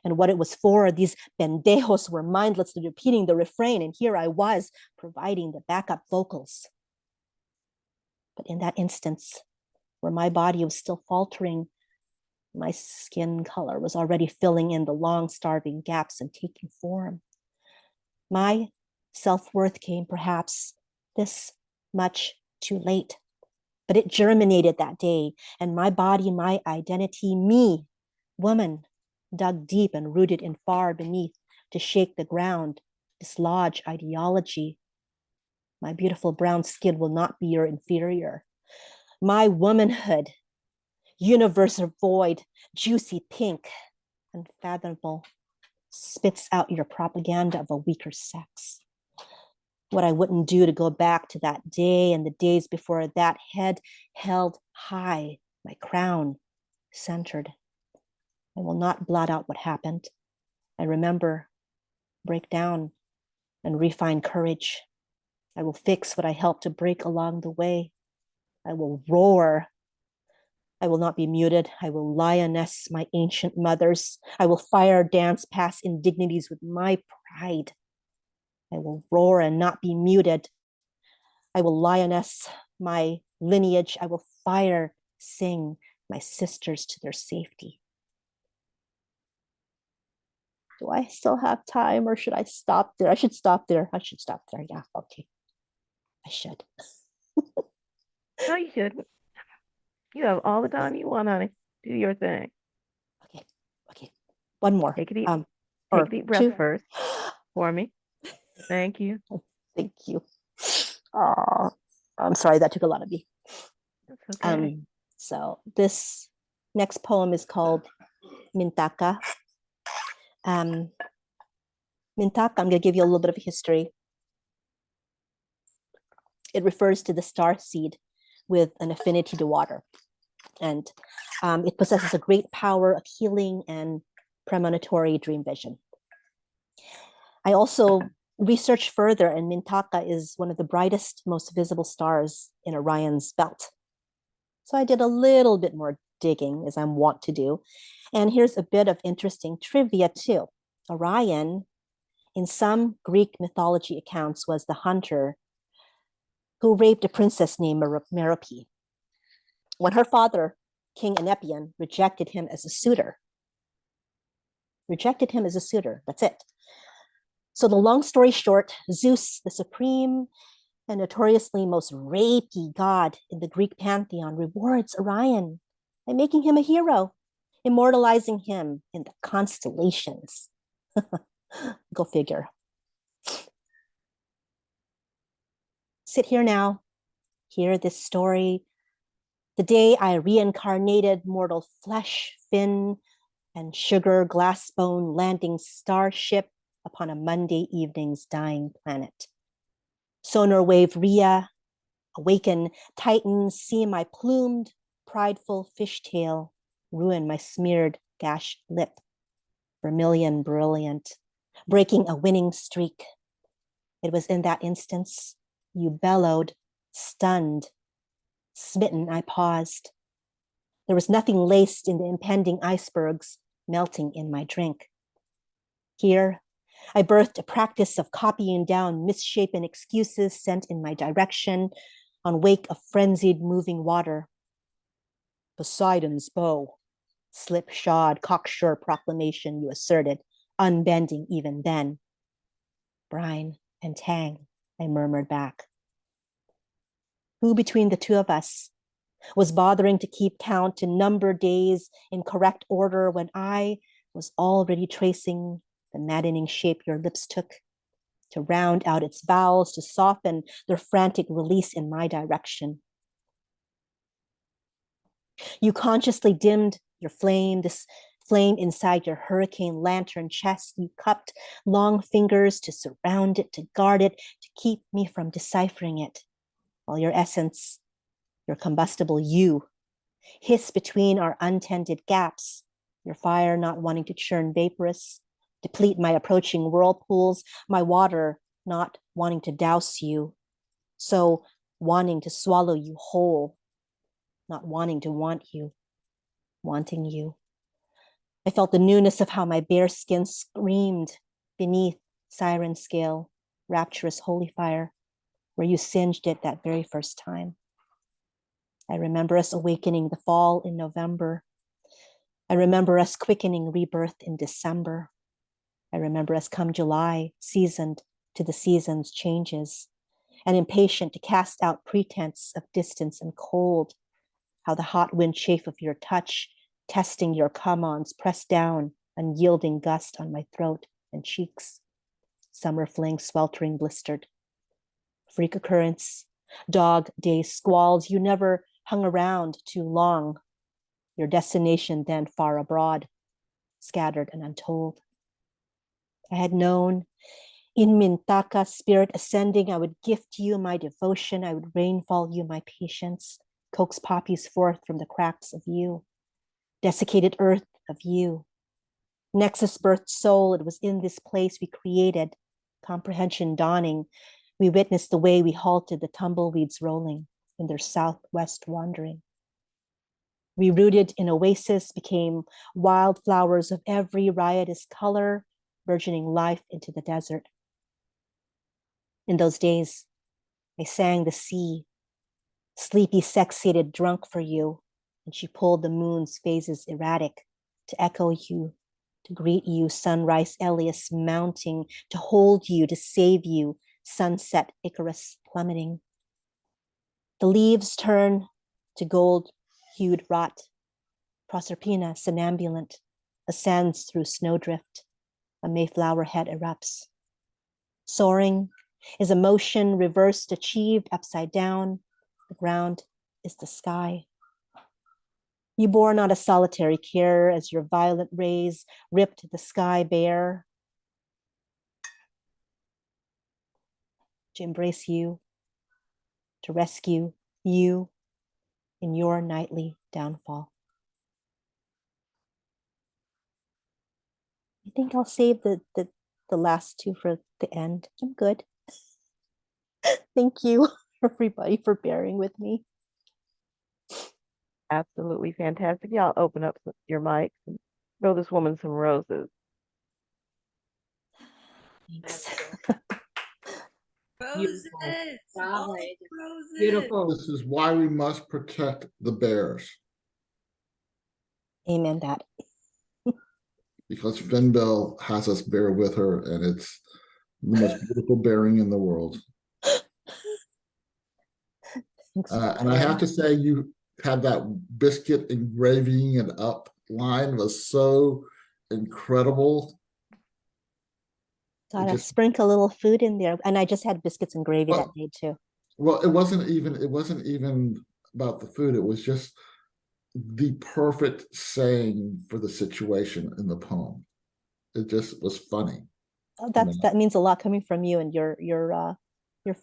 and what it was for. These pendejos were mindlessly repeating the refrain, and here I was providing the backup vocals. But in that instance, where my body was still faltering, my skin color was already filling in the long starving gaps and taking form. My self-worth came perhaps this much too late, but it germinated that day, and my body, my identity, me, woman, dug deep and rooted in far beneath to shake the ground, dislodge ideology. My beautiful brown skin will not be your inferior. My womanhood, universal void, juicy pink, unfathomable, spits out your propaganda of a weaker sex. What I wouldn't do to go back to that day and the days before that, head held high, my crown centered. I will not blot out what happened. I remember, break down, and refine courage. I will fix what I helped to break along the way. I will roar. I will not be muted. I will lioness my ancient mothers. I will fire dance past indignities with my pride. I will roar and not be muted. I will lioness my lineage. I will fire, sing my sisters to their safety. Do I still have time, or should I stop there? I should stop there. I should stop there. Yeah, okay. I should. No, you shouldn't. You have all the time you want, honey. Do your thing. Okay. Okay. One more. Take a deep, Or take a deep breath two. first for me. Thank you. Thank you. Oh, I'm sorry that took a lot of me. That's okay. So this next poem is called Mintaka. Mintaka, I'm going to give you a little bit of history. It refers to the star seed with an affinity to water. And it possesses a great power of healing and premonitory dream vision. I also researched further, and Mintaka is one of the brightest, most visible stars in Orion's belt. So I did a little bit more digging, as I'm wont to do. And here's a bit of interesting trivia too. Orion, in some Greek mythology accounts, was the hunter who raped a princess named Merope. When her father, King Anepion, rejected him as a suitor. That's it. So the long story short, Zeus, the supreme and notoriously most rapey god in the Greek pantheon, rewards Orion by making him a hero, immortalizing him in the constellations. Go figure. Sit here now, hear this story. The day I reincarnated mortal flesh, fin, and sugar glass bone landing starship upon a Monday evening's dying planet. Sonar wave Rhea, awaken Titans, see my plumed, prideful fishtail, ruin my smeared, gashed lip. Vermilion brilliant, breaking a winning streak. It was in that instance you bellowed, stunned. Smitten, I paused. There was nothing laced in the impending icebergs melting in my drink. Here, I birthed a practice of copying down misshapen excuses sent in my direction on wake of frenzied moving water. Poseidon's bow, slipshod, cocksure proclamation you asserted, unbending even then. Brine and tang, I murmured back. Who between the two of us was bothering to keep count, to number days in correct order when I was already tracing the maddening shape your lips took, to round out its vowels, to soften their frantic release in my direction? You consciously dimmed your flame, this flame inside your hurricane lantern chest. You cupped long fingers to surround it, to guard it, to keep me from deciphering it, while your essence, your combustible you, hiss between our untended gaps, your fire not wanting to churn vaporous, deplete my approaching whirlpools, my water not wanting to douse you, so wanting to swallow you whole, not wanting to want you, wanting you. I felt the newness of how my bare skin screamed beneath siren scale, rapturous holy fire, where you singed it that very first time. I remember us awakening the fall in November. I remember us quickening rebirth in December. I remember us come July, seasoned to the season's changes, and impatient to cast out pretense of distance and cold, how the hot wind chafe of your touch, testing your come-ons, pressed down, unyielding gust on my throat and cheeks. Summer fling sweltering blistered. Freak occurrence, dog day squalls, you never hung around too long. Your destination then far abroad, scattered and untold. I had known in Mintaka, spirit ascending, I would gift you my devotion, I would rainfall you my patience, coax poppies forth from the cracks of you, desiccated earth of you. Nexus birthed soul, it was in this place we created, comprehension dawning. We witnessed the way we halted the tumbleweeds rolling in their southwest wandering. We rooted in oasis, became wildflowers of every riotous color, burgeoning life into the desert. In those days, I sang the sea, sleepy, sex-sated, drunk for you, and she pulled the moon's phases erratic to echo you, to greet you, sunrise Elias mounting, to hold you, to save you, sunset Icarus plummeting. The leaves turn to gold-hued rot. Proserpina, somnambulant, ascends through snowdrift. A Mayflower head erupts. Soaring is a motion reversed, achieved, upside down. The ground is the sky. You bore not a solitary care as your violent rays ripped the sky bare. To embrace you, to rescue you in your nightly downfall. I think I'll save the last two for the end. I'm good. Thank you, everybody, for bearing with me. Absolutely fantastic. Y'all open up your mics and throw this woman some roses. Thanks. Beautiful. Roses. Wow. Oh, roses. Beautiful. This is why we must protect the bears, Amen that. because Belle has us bear with her, and it's the most beautiful bearing in the world. Thanks, And I have to say, you had that biscuit engraving and up line was so incredible. Gotta just- sprinkle a little food in there. And I just had biscuits and gravy that day too. Well, it wasn't even about the food. It was just the perfect saying for the situation in the poem. It just was funny. Oh, that means a lot coming from you and your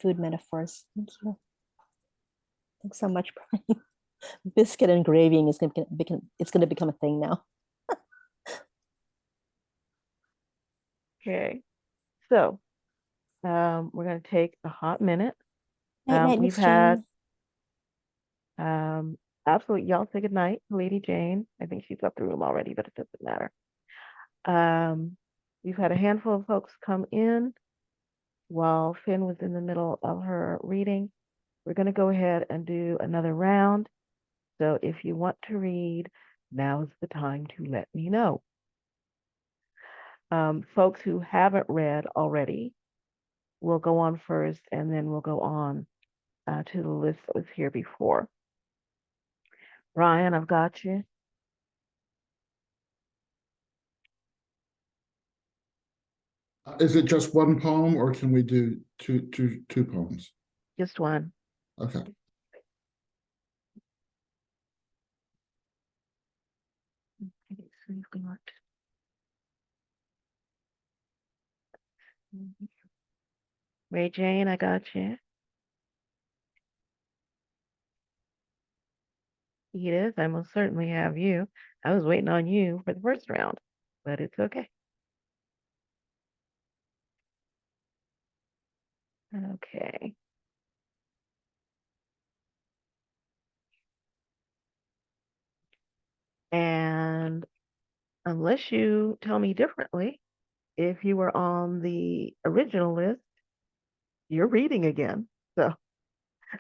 food metaphors. Thank you. Thanks so much, Brian. Biscuit and gravy is going to become a thing now. Okay. So we're going to take a hot minute. Night, We've Miss had Jane. absolutely, y'all say good night, Lady Jane. I think she's up the room already, but it doesn't matter. We've had a handful of folks come in while Phynne was in the middle of her reading. We're going to go ahead and do another round. So if you want to read, now's the time to let me know. Folks who haven't read already, we'll go on first, and then we'll go on to the list that was here before. Ryan, I've got you. Is it just one poem, or can we do two poems? Just one. Okay. Ray Jane, I got you. Edith, I most certainly have you. I was waiting on you for the first round, but it's okay. Okay. And unless you tell me differently, if you were on the original list, you're reading again. So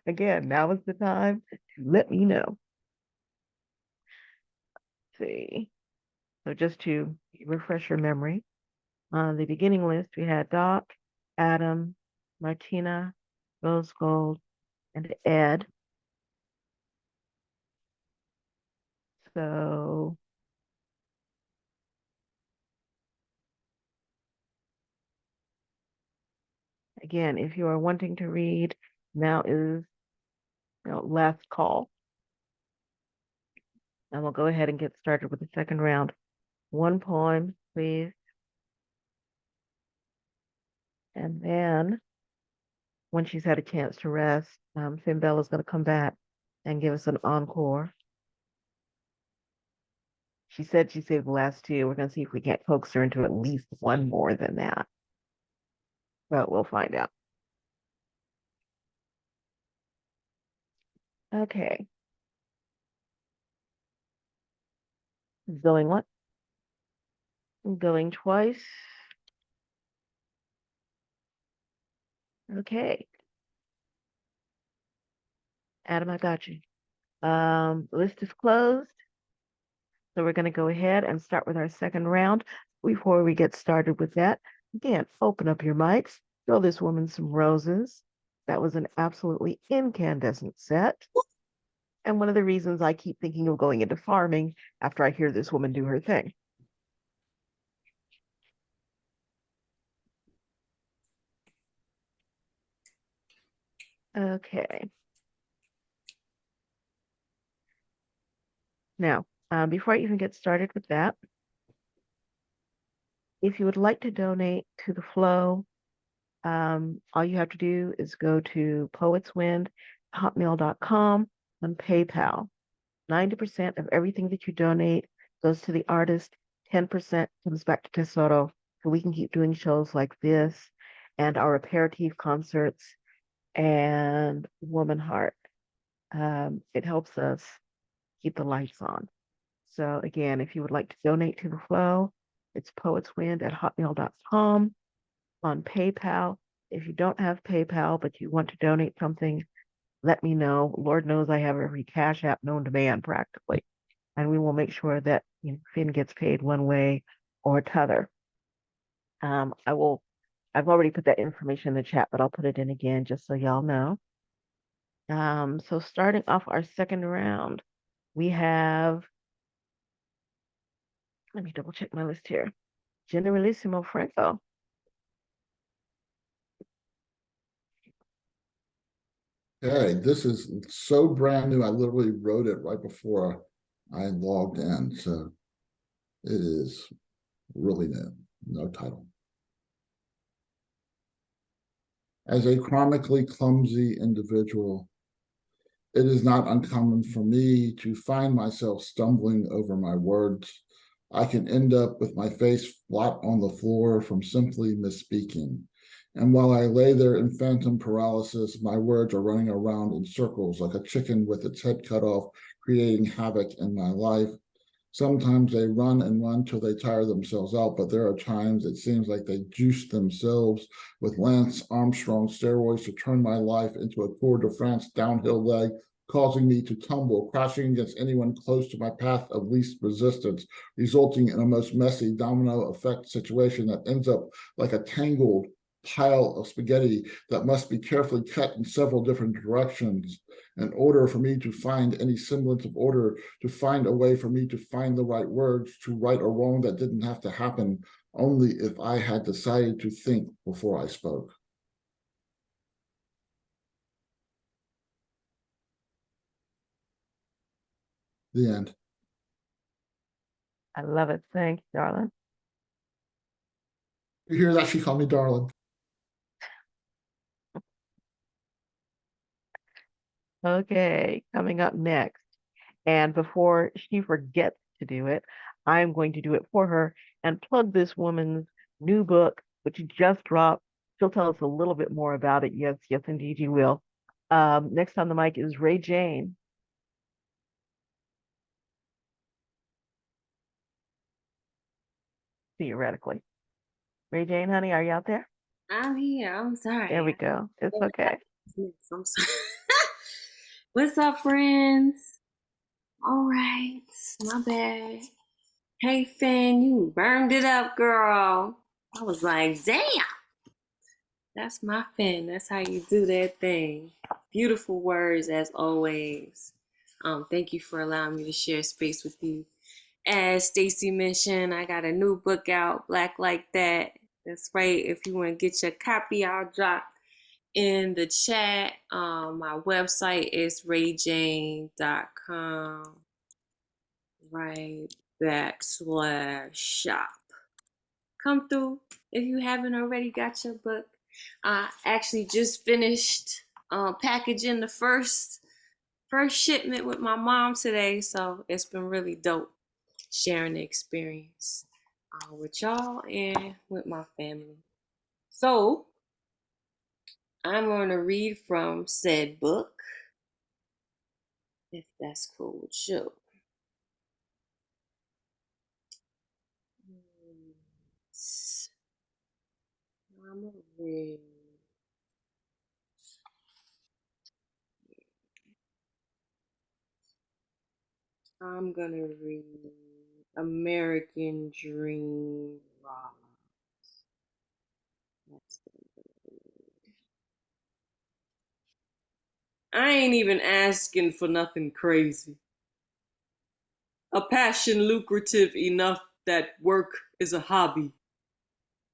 again, now is the time to let me know. Let's see. So just to refresh your memory, on the beginning list, we had Doc, Adam, Martina, Rose Gold, and Ed. So again, if you are wanting to read, now is last call. And we'll go ahead and get started with the second round. One poem, please. And then when she's had a chance to rest, Belle is going to come back and give us an encore. She said she saved the last two. We're going to see if we can't coax her into at least one more than that. But we'll find out. Okay. Going what? Going twice. Okay. Adam, I got you. List is closed. So we're going to go ahead and start with our second round. Before we get started with that, again, open up your mics. Throw this woman some roses. That was an absolutely incandescent set. And one of the reasons I keep thinking of going into farming after I hear this woman do her thing. Okay. Now, before I even get started with that, if you would like to donate to the flow, all you have to do is go to poetswind.hotmail.com on PayPal. 90% of everything that you donate goes to the artist. 10% comes back to Tesoro, so we can keep doing shows like this and our aperitif concerts and Woman Heart. It helps us keep the lights on. So again, if you would like to donate to the flow, it's poetswind@hotmail.com on PayPal. If you don't have PayPal, but you want to donate something, let me know. Lord knows I have every Cash App known to man practically. And we will make sure that Phynne gets paid one way or t'other. I've already put that information in the chat, but I'll put it in again just so y'all know. So starting off our second round, we have, let me double check my list here. Generalissimo Franco. Okay, this is so brand new. I literally wrote it right before I logged in. So it is really new. No title. As a chronically clumsy individual, it is not uncommon for me to find myself stumbling over my words. I can end up with my face flat on the floor from simply misspeaking. And while I lay there in phantom paralysis, my words are running around in circles like a chicken with its head cut off, creating havoc in my life. Sometimes they run and run till they tire themselves out, but there are times it seems like they juice themselves with Lance Armstrong steroids to turn my life into a Tour de France downhill leg, causing me to tumble, crashing against anyone close to my path of least resistance, resulting in a most messy domino effect situation that ends up like a tangled pile of spaghetti that must be carefully cut in several different directions in order for me to find any semblance of order, to find a way for me to find the right words, to right a wrong that didn't have to happen, only if I had decided to think before I spoke. The end. I love it. Thanks, darling. You hear that? She called me darling. Okay, coming up next. And before she forgets to do it, I'm going to do it for her and plug this woman's new book, which just dropped, She'll tell us a little bit more about it. Yes, yes, indeed, you will. Next on the mic is Ray Jane. Theoretically. Ray Jane, honey, are you out there? I'm here. I'm sorry. There we go. It's okay. I'm sorry. What's up, friends? All right, my bad. Hey, Phynne, you burned it up, girl. I was like, damn. That's my Phynne. That's how you do that thing. Beautiful words as always. Thank you for allowing me to share space with you. As Stacy mentioned, I got a new book out, Black Like That. That's right. If you want to get your copy, I'll drop in the chat. My website is rayjane.com, right /shop. Come through if you haven't already got your book. I actually just finished packaging the first shipment with my mom today, so it's been really dope sharing the experience with y'all and with my family. So I'm going to read from said book, if that's cool with you. I'm gonna read. I'm gonna read American Dream Rock. I ain't even asking for nothing crazy. A passion lucrative enough that work is a hobby.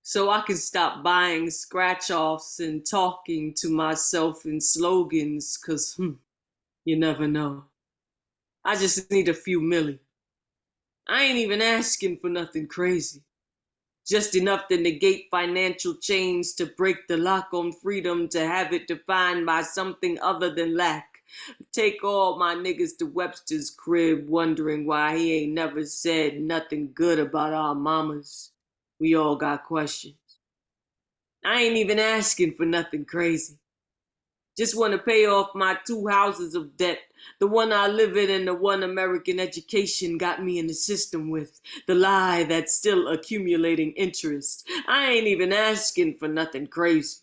So I can stop buying scratch-offs and talking to myself in slogans, 'cause you never know. I just need a few milli. I ain't even asking for nothing crazy. Just enough to negate financial chains, to break the lock on freedom, to have it defined by something other than lack. Take all my niggas to Webster's crib, wondering why he ain't never said nothing good about our mamas. We all got questions. I ain't even asking for nothing crazy. Just want to pay off my 2 houses of debt. The one I live in and the one American education got me in the system with. The lie that's still accumulating interest. I ain't even asking for nothing crazy.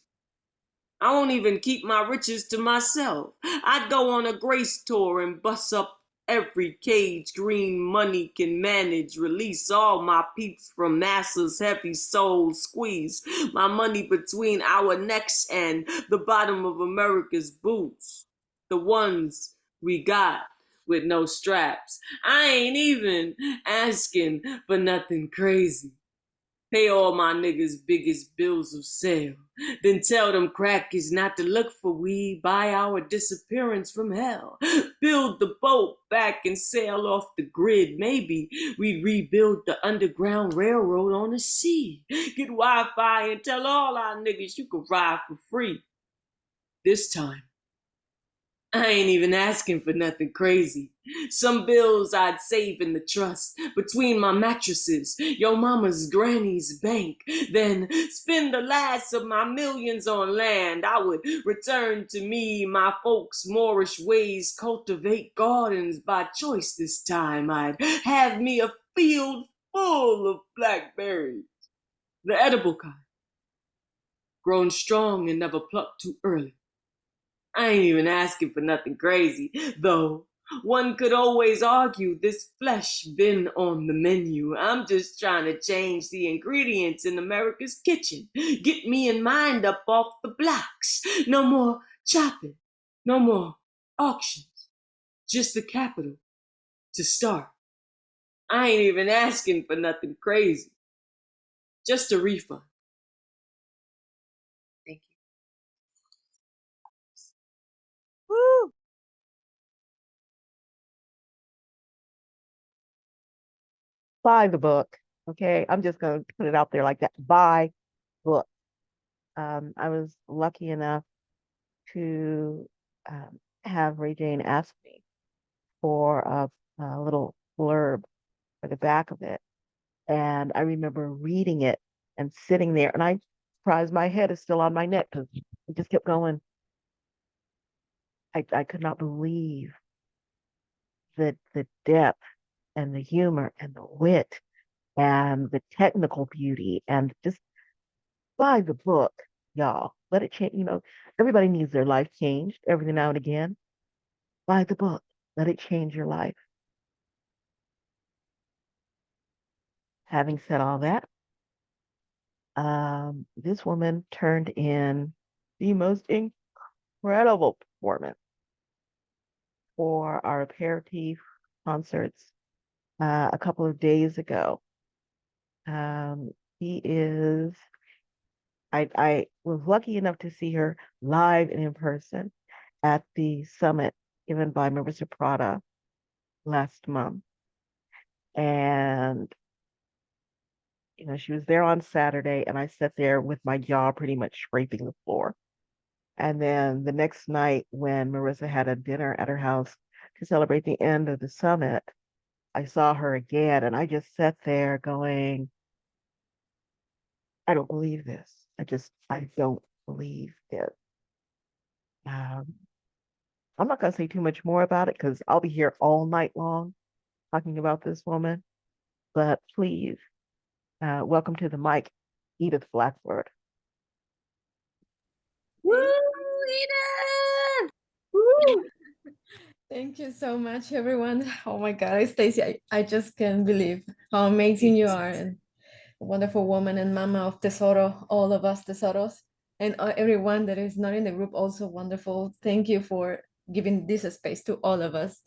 I won't even keep my riches to myself. I'd go on a grace tour and bust up every cage green money can manage. Release all my peeps from NASA's heavy soul squeeze. My money between our necks and the bottom of America's boots. The ones we got with no straps. I ain't even asking for nothing crazy. Pay all my niggas' biggest bills of sale. Then tell them crackers not to look for we by our disappearance from hell. Build the boat back and sail off the grid. Maybe we rebuild the Underground Railroad on the sea. Get Wi-Fi and tell all our niggas you can ride for free. This time, I ain't even asking for nothing crazy. Some bills I'd save in the trust between my mattresses, your mama's granny's bank. Then spend the last of my millions on land. I would return to me, my folks' Moorish ways, cultivate gardens by choice this time. I'd have me a field full of blackberries, the edible kind, grown strong and never plucked too early. I ain't even asking for nothing crazy, though. One could always argue this flesh been on the menu. I'm just trying to change the ingredients in America's kitchen. Get me and mind up off the blocks. No more chopping. No more auctions. Just the capital to start. I ain't even asking for nothing crazy. Just a refund. Thank you. Woo! Buy the book. Okay. I'm just going to put it out there like that. Buy book. I was lucky enough to have Ray Jane ask me for a little blurb for the back of it. And I remember reading it and sitting there. And I surprised my head is still on my neck because it just kept going. I could not believe the depth and the humor and the wit and the technical beauty and just buy the book, y'all. Let it change. Everybody needs their life changed every now and again. Buy the book. Let it change your life. Having said all that, this woman turned in the most incredible performance for our aperitif concerts a couple of days ago. He is, I was lucky enough to see her live and in person at the summit given by Marissa Prada last month. And, she was there on Saturday, and I sat there with my jaw pretty much scraping the floor. And then the next night, when Marissa had a dinner at her house to celebrate the end of the summit, I saw her again, and I just sat there going, I don't believe this. I don't believe it. I'm not going to say too much more about it because I'll be here all night long talking about this woman. But please, welcome to the mic, Edith Blackford. Woo, Edith! Woo! Thank you so much, everyone. Oh my God, Stacey, I just can't believe how amazing you are, and a wonderful woman and mama of Tesoro, all of us Tesoros, and everyone that is not in the group, also wonderful. Thank you for giving this space to all of us.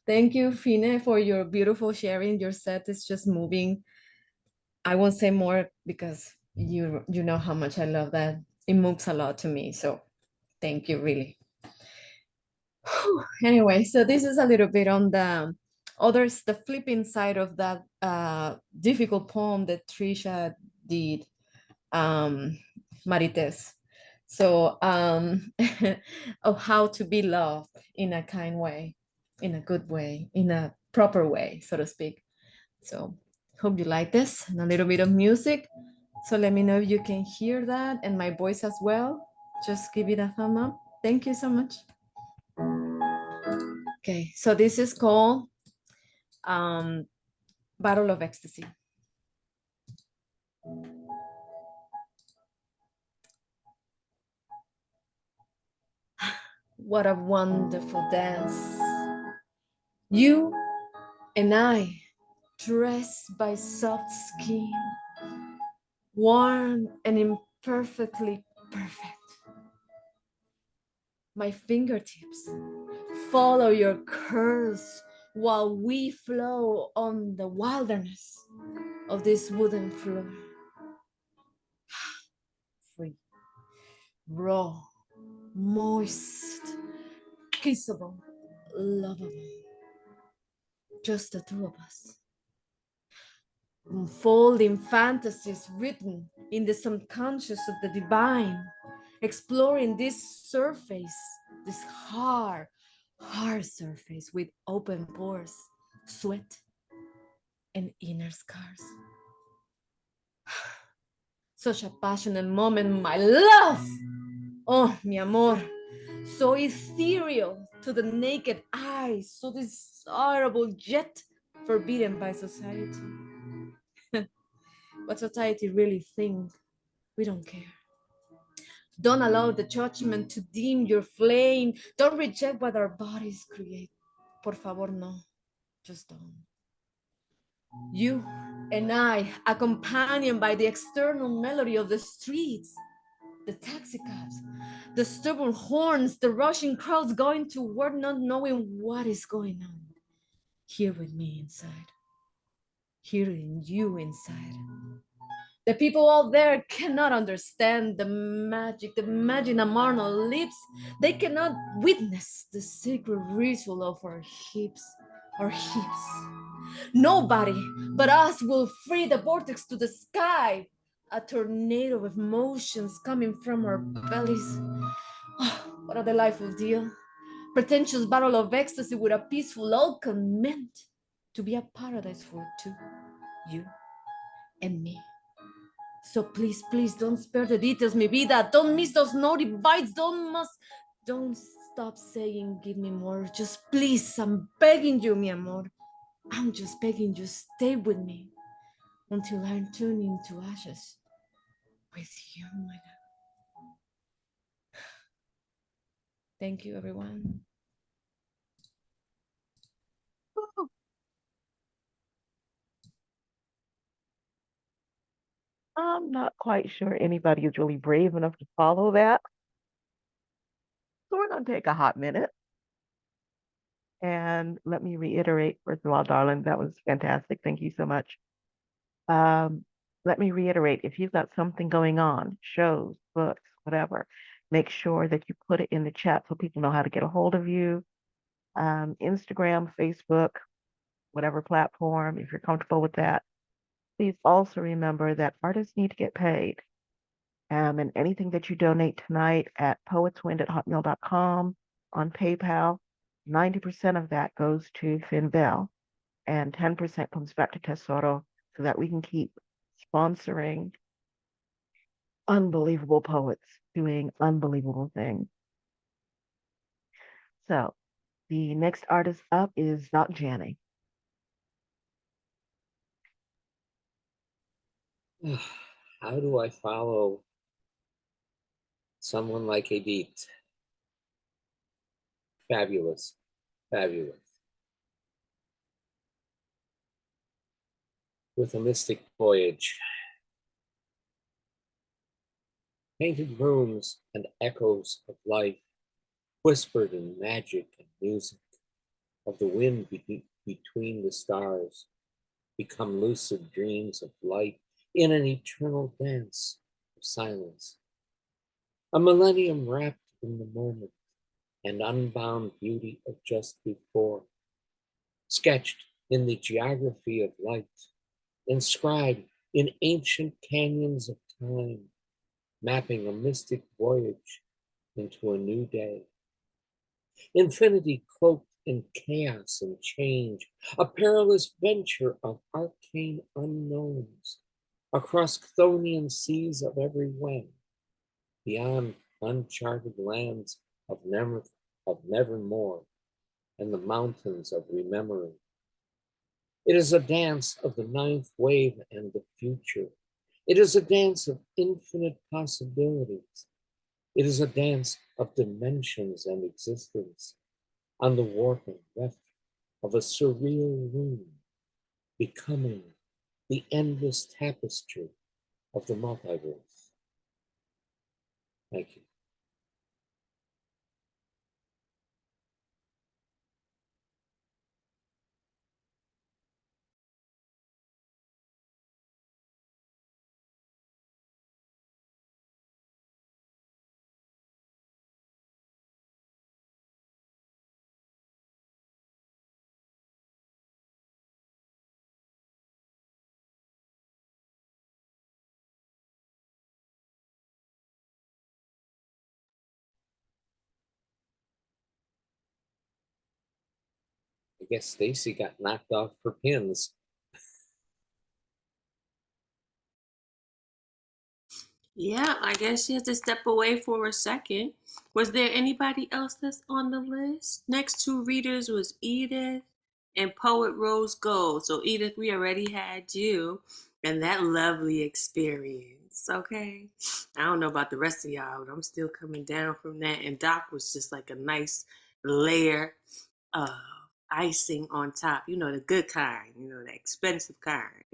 Thank you, Phynne, for your beautiful sharing. Your set is just moving. I won't say more because you know how much I love that. It moves a lot to me. So thank you, really. Anyway, so this is a little bit on the flipping side of that difficult poem that Trisha did, Marites. So of how to be loved in a kind way, in a good way, in a proper way, so to speak. So hope you like this, and a little bit of music. So let me know if you can hear that, and my voice as well. Just give it a thumb up. Thank you so much. Okay, so this is called Battle of Ecstasy. What a wonderful dance. You and I, dressed by soft skin, warm and imperfectly perfect. My fingertips follow your curves while we flow on the wilderness of this wooden floor. Free, raw, moist, kissable, lovable. Just the two of us. Unfolding fantasies written in the subconscious of the divine, exploring this surface, this hard surface with open pores, sweat, and inner scars. Such a passionate moment, my love. Oh, mi amor. So ethereal to the naked eye, so desirable yet forbidden by society. What society really thinks, we don't care. Don't allow the judgment to dim your flame. Don't reject what our bodies create. Por favor, no. Just don't. You and I, accompanied by the external melody of the streets, the taxi cabs, the stubborn horns, the rushing crowds going to work, not knowing what is going on. Here with me inside. Hearing you inside. The people out there cannot understand the magic on our lips. They cannot witness the secret ritual of our hips, Nobody but us will free the vortex to the sky, a tornado of emotions coming from our bellies. Oh, what a delightful deal. Pretentious battle of ecstasy with a peaceful outcome meant to be a paradise for two, you and me. So please, please don't spare the details, mi vida. Don't miss those naughty bites. Don't stop saying give me more. Just please, I'm begging you, mi amor. I'm just begging you, stay with me until I'm turned into ashes with you, my God. Thank you, everyone. I'm not quite sure anybody is really brave enough to follow that. So we're going to take a hot minute. And let me reiterate, first of all, darling, that was fantastic. Thank you so much. Let me reiterate, if you've got something going on, shows, books, whatever, make sure that you put it in the chat so people know how to get a hold of you. Instagram, Facebook, whatever platform, if you're comfortable with that. Please also remember that artists need to get paid. And anything that you donate tonight at poetswind@hotmail.com on PayPal, 90% of that goes to Phynne Belle and 10% comes back to Tesoro so that we can keep sponsoring unbelievable poets doing unbelievable things. So the next artist up is Doc Janny. How do I follow someone like Edith? Fabulous, fabulous. With a mystic voyage. Painted rooms and echoes of life, whispered in magic and music, of the wind between the stars, become lucid dreams of light in an eternal dance of silence. A millennium wrapped in the moment and unbound beauty of just before, sketched in the geography of light, inscribed in ancient canyons of time, mapping a mystic voyage into a new day. Infinity cloaked in chaos and change, a perilous venture of arcane unknowns, across Chthonian seas of every when, beyond uncharted lands of nevermore, and the mountains of remembering. It is a dance of the ninth wave and the future. It is a dance of infinite possibilities. It is a dance of dimensions and existence on the warp and weft of a surreal room, becoming the endless tapestry of the multiverse. Thank you. I guess Stacy got knocked off for pins. Yeah, I guess she has to step away for a second. Was there anybody else that's on the list? Next two readers was Edith and Poet Rose Gold. So Edith, we already had you and that lovely experience. Okay. I don't know about the rest of y'all, but I'm still coming down from that. And Doc was just like a nice layer of icing on top. You know, the good kind, you know, the expensive kind.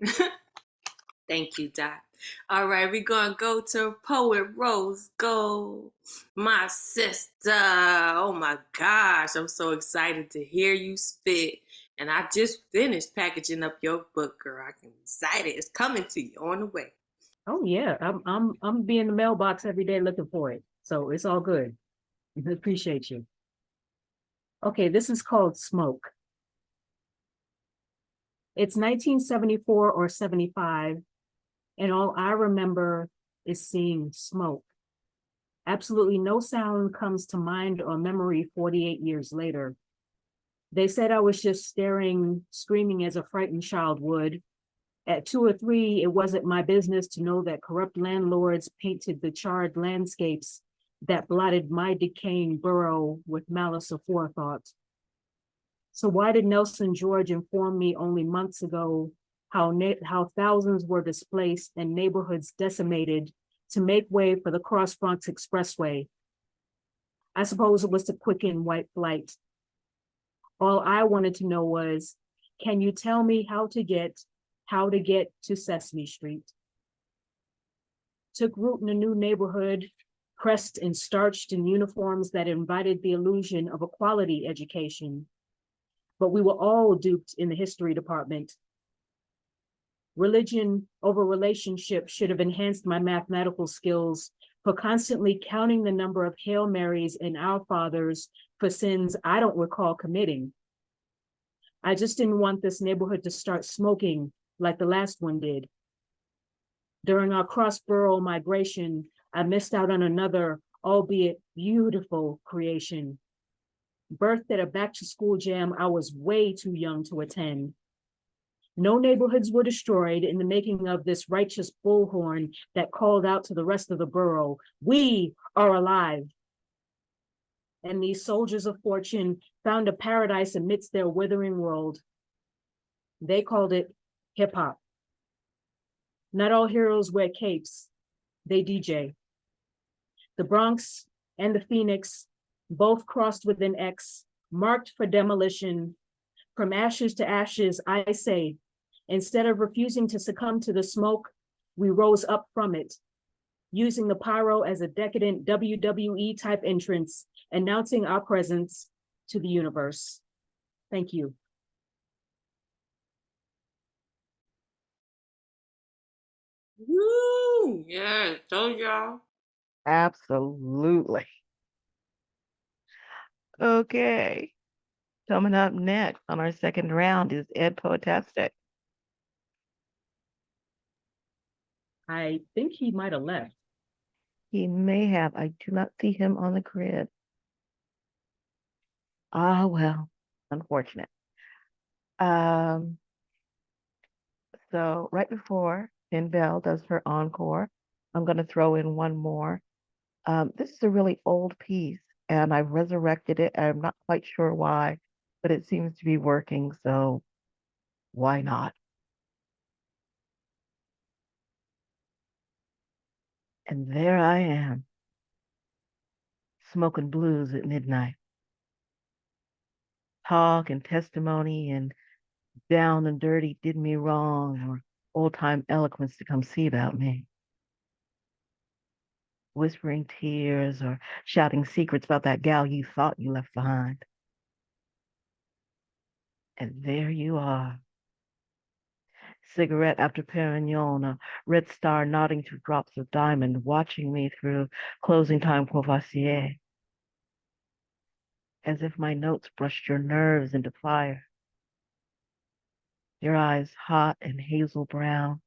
Thank you, Doc. All right, we're going to go to Poet Rose Gold, my sister. Oh my gosh, I'm so excited to hear you spit. And I just finished packaging up your book, girl. I'm excited. It's coming to you on the way. Oh yeah, I'm be in the mailbox every day looking for it. So it's all good. I appreciate you. Okay, this is called Smoke. It's 1974 or 75, and all I remember is seeing smoke. Absolutely no sound comes to mind or memory 48 years later. They said I was just staring, screaming as a frightened child would, At 2 or 3, it wasn't my business to know that corrupt landlords painted the charred landscapes that blotted my decaying borough with malice aforethought. So why did Nelson George inform me only months ago how thousands were displaced and neighborhoods decimated to make way for the Cross Bronx Expressway? I suppose it was to quicken white flight. All I wanted to know was, can you tell me how to get to Sesame Street? Took root in a new neighborhood, pressed and starched in uniforms that invited the illusion of a quality education. But we were all duped in the history department. Religion over relationship should have enhanced my mathematical skills for constantly counting the number of Hail Marys and Our Fathers for sins I don't recall committing. I just didn't want this neighborhood to start smoking like the last one did. During our cross-borough migration, I missed out on another, albeit beautiful, creation. Birthed at a back-to-school jam I was way too young to attend. No neighborhoods were destroyed in the making of this righteous bullhorn that called out to the rest of the borough, we are alive. And these soldiers of fortune found a paradise amidst their withering world. They called it hip hop. Not all heroes wear capes, they DJ. The Bronx and the Phoenix both crossed with an X, marked for demolition. From ashes to ashes, I say, instead of refusing to succumb to the smoke, we rose up from it, using the pyro as a decadent WWE type entrance, announcing our presence to the universe. Thank you. Woo! Yeah, told y'all. Absolutely. Okay. Coming up next on our second round is Ed Poetastic. I think he might have left. He may have. I do not see him on the grid. Ah, well, unfortunate. So right before Belle does her encore, I'm going to throw in one more. This is a really old piece, and I've resurrected it. I'm not quite sure why, but it seems to be working, so why not? And there I am, smoking blues at midnight. Talk and testimony and down and dirty did me wrong, or old-time eloquence to come see about me. Whispering tears or shouting secrets about that gal you thought you left behind. And there you are. Cigarette after Perignon, a red star nodding to drops of diamond, watching me through closing time Courvoisier. As if my notes brushed your nerves into fire. Your eyes hot and hazel brown,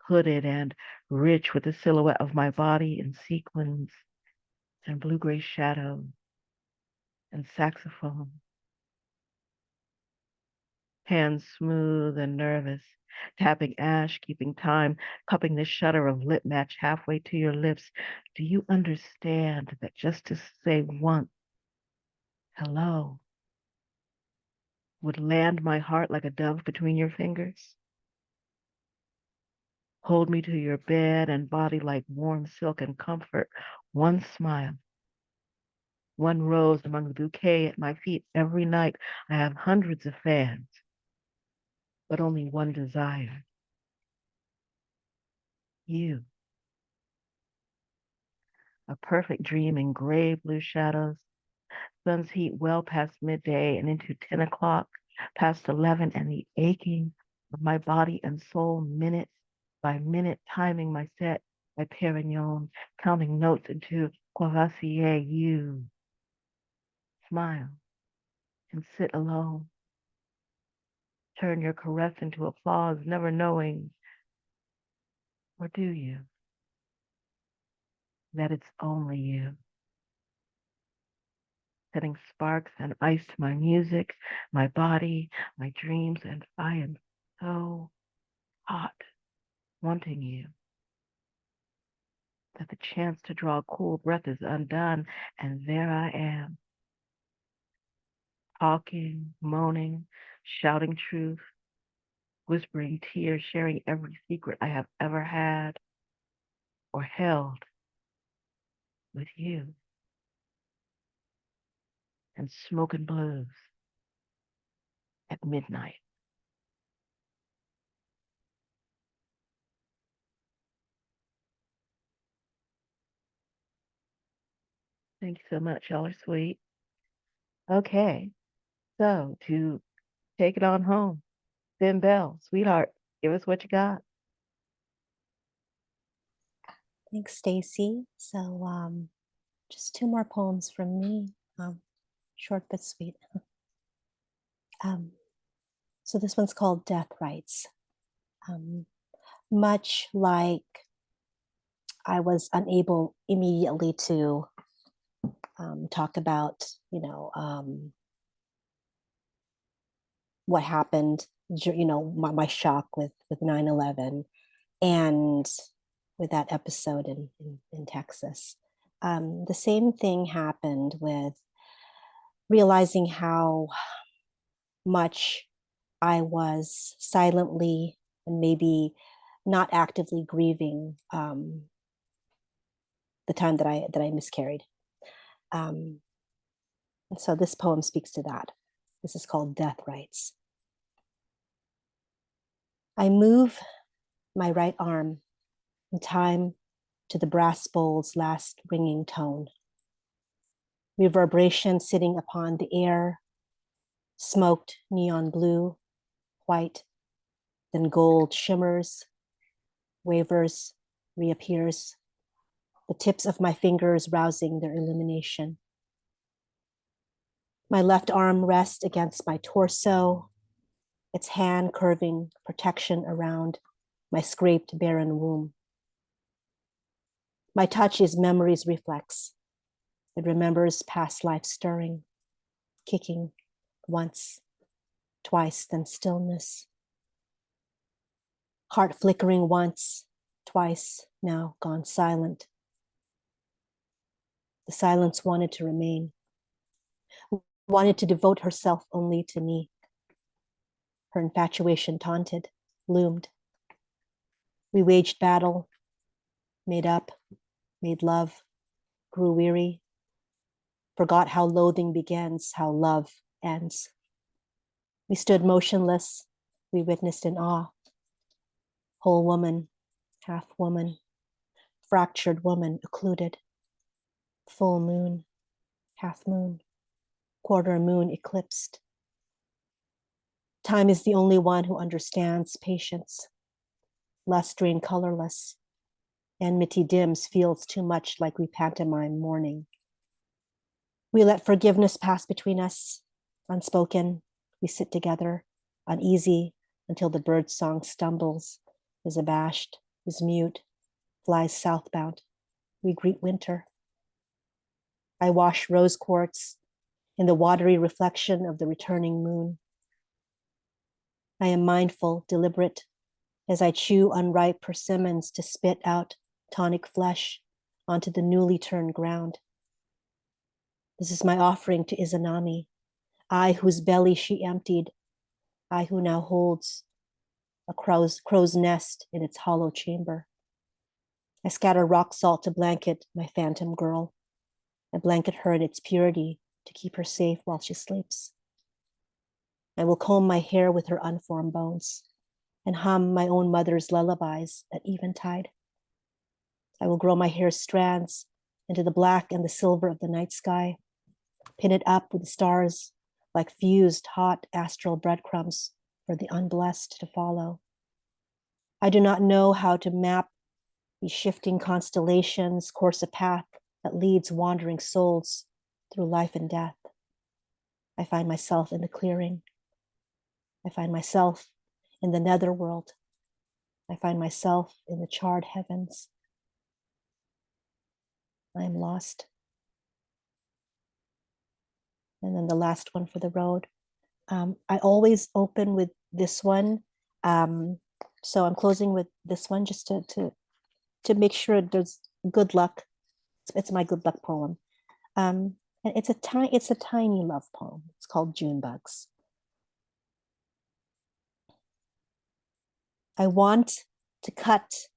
hooded and rich with the silhouette of my body in sequins and blue-gray shadows and saxophone. Hands smooth and nervous, tapping ash, keeping time, cupping the shutter of lit match halfway to your lips. Do you understand that just to say once, hello, would land my heart like a dove between your fingers? Hold me to your bed and body like warm silk and comfort. One smile, one rose among the bouquet at my feet every night. I have hundreds of fans, but only one desire. You. A perfect dream in gray blue shadows, sun's heat well past midday and into 10 o'clock, past 11, and the aching of my body and soul minute by minute, timing my set by Perignon, counting notes into Courvoisier. You smile and sit alone. Turn your caress into applause, never knowing, or do you, that it's only you. Setting sparks and ice to my music, my body, my dreams, and I am so hot, wanting you, that the chance to draw a cool breath is undone, and there I am, talking, moaning, shouting truth, whispering tears, sharing every secret I have ever had or held with you, and smoking blues at midnight. Thank you so much. Y'all are sweet. Okay, so to take it on home, then Belle, sweetheart, give us what you got. Thanks, Stacy. So just two more poems from me, short but sweet. So this one's called Death Rites. Much like I was unable immediately to talk about, what happened, my shock with 9/11 and with that episode in Texas. The same thing happened with realizing how much I was silently and maybe not actively grieving the time that I miscarried. And so this poem speaks to that. This is called Death Rites. I move my right arm in time to the brass bowl's last ringing tone. Reverberation sitting upon the air, smoked neon blue, white, then gold shimmers, wavers, reappears, the tips of my fingers rousing their illumination. My left arm rests against my torso, its hand curving protection around my scraped barren womb. My touch is memory's reflex. It remembers past life stirring, kicking once, twice, then stillness. Heart flickering once, twice, now gone silent. The silence wanted to remain, wanted to devote herself only to me. Her infatuation taunted, loomed. We waged battle, made up, made love, grew weary, forgot how loathing begins, how love ends. We stood motionless, we witnessed in awe. Whole woman, half woman, fractured woman occluded. Full moon, half moon, quarter moon eclipsed. Time is the only one who understands patience. Lustrine colorless. Enmity dims feels too much like we pantomime mourning. We let forgiveness pass between us, unspoken. We sit together, uneasy, until the bird song stumbles, is abashed, is mute, flies southbound. We greet winter. I wash rose quartz in the watery reflection of the returning moon. I am mindful, deliberate, as I chew unripe persimmons to spit out tonic flesh onto the newly turned ground. This is my offering to Izanami, I whose belly she emptied, I who now holds a crow's nest in its hollow chamber. I scatter rock salt to blanket my phantom girl. I blanket her in its purity to keep her safe while she sleeps. I will comb my hair with her unformed bones and hum my own mother's lullabies at eventide. I will grow my hair strands into the black and the silver of the night sky, pin it up with the stars like fused hot astral breadcrumbs for the unblessed to follow. I do not know how to map these shifting constellations, course a path that leads wandering souls through life and death. I find myself in the clearing. I find myself in the netherworld. I find myself in the charred heavens. I am lost. And then the last one for the road. I always open with this one. So I'm closing with this one just to make sure there's good luck. It's my good luck poem. And it's a tiny love poem. It's called June Bugs. I want to cut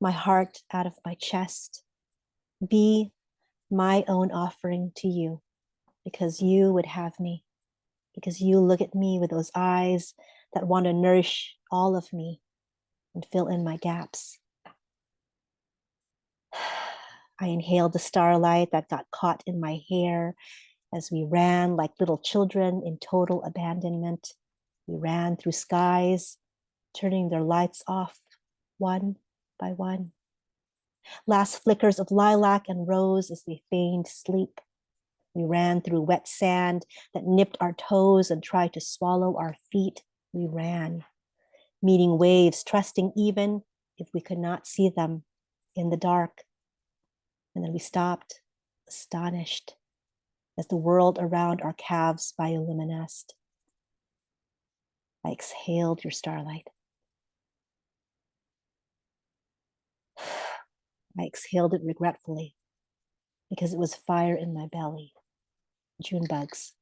my heart out of my chest, be my own offering to you, because you would have me, because you look at me with those eyes that want to nourish all of me and fill in my gaps. I inhaled the starlight that got caught in my hair as we ran like little children in total abandonment. We ran through skies, turning their lights off one by one. Last flickers of lilac and rose as they feigned sleep. We ran through wet sand that nipped our toes and tried to swallow our feet. We ran, meeting waves, trusting even if we could not see them in the dark. And then we stopped, astonished, as the world around our calves bioluminesced. I exhaled your starlight. I exhaled it regretfully because it was fire in my belly. June bugs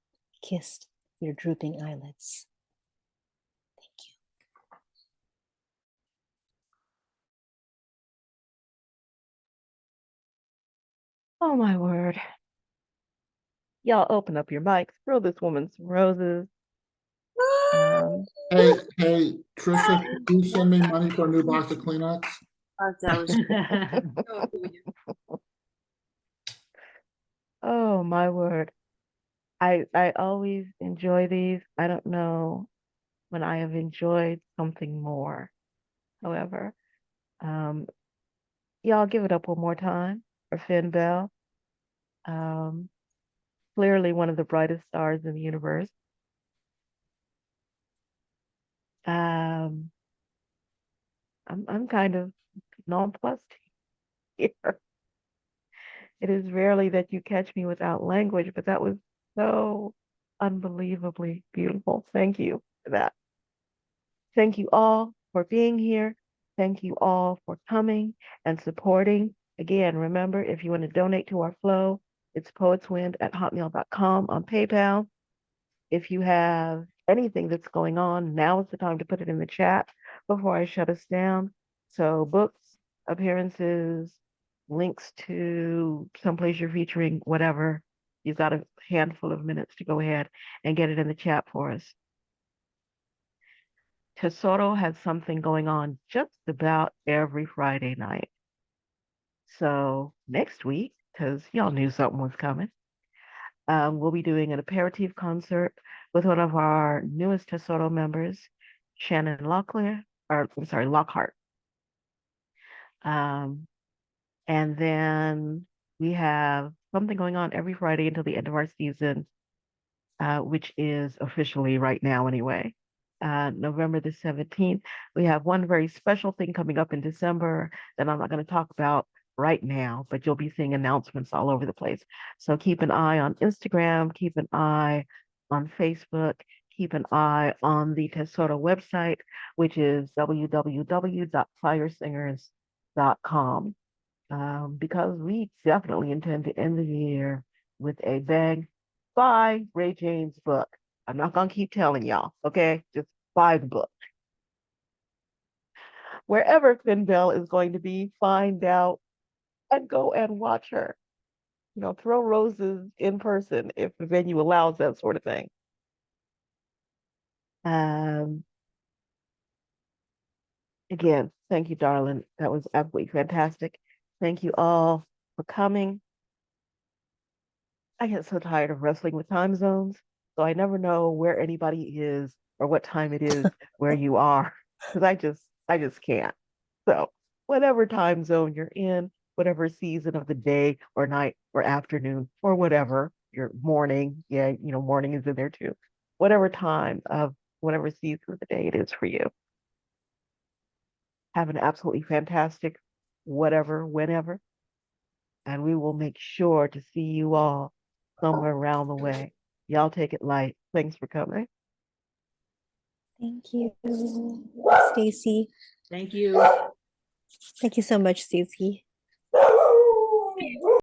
kissed your drooping eyelids. Thank you. Oh my word. Y'all open up your mics, throw this woman some roses. Hey, Trisha, can you send me money for a new box of Kleenex? Oh my word. I always enjoy these. I don't know when I have enjoyed something more. However, y'all give it up one more time for Phynne Belle. Clearly one of the brightest stars in the universe. I'm kind of nonplussed here. It is rarely that you catch me without language, but that was so unbelievably beautiful. Thank you for that. Thank you all for being here. Thank you all for coming and supporting. Again, remember, if you want to donate to our flow, it's poetswind@hotmail.com on PayPal. If you have anything that's going on, now is the time to put it in the chat before I shut us down. So books, appearances, links to someplace you're featuring, whatever. You've got a handful of minutes to go ahead and get it in the chat for us. Tesoro has something going on just about every Friday night. So next week, because y'all knew something was coming, we'll be doing an aperitif concert with one of our newest Tesoro members, Shannon Lockhart. And then we have something going on every Friday until the end of our season, which is officially right now anyway. November the 17th, we have one very special thing coming up in December that I'm not going to talk about right now, but you'll be seeing announcements all over the place. So keep an eye on Instagram, keep an eye on Facebook, keep an eye on the Tesoro website, which is www.firesingers.com. Because we definitely intend to end the year with a bang. Buy Ray James' book. I'm not going to keep telling y'all, okay? Just buy the book. Wherever Phynne Belle is going to be, find out and go and watch her. You know, throw roses in person if the venue allows that sort of thing. Again, thank you, darling. That was absolutely fantastic. Thank you all for coming. I get so tired of wrestling with time zones, so I never know where anybody is or what time it is where you are, because I just can't. So whatever time zone you're in, whatever season of the day or night or afternoon or whatever, your morning, yeah, you know, morning is in there too. Whatever time of whatever season of the day it is for you. Have an absolutely fantastic whatever, whenever, and we will make sure to see you all somewhere around the way. Y'all take it light. Thanks for coming. Thank you, Stacy. Thank you. Thank you so much, Stacy.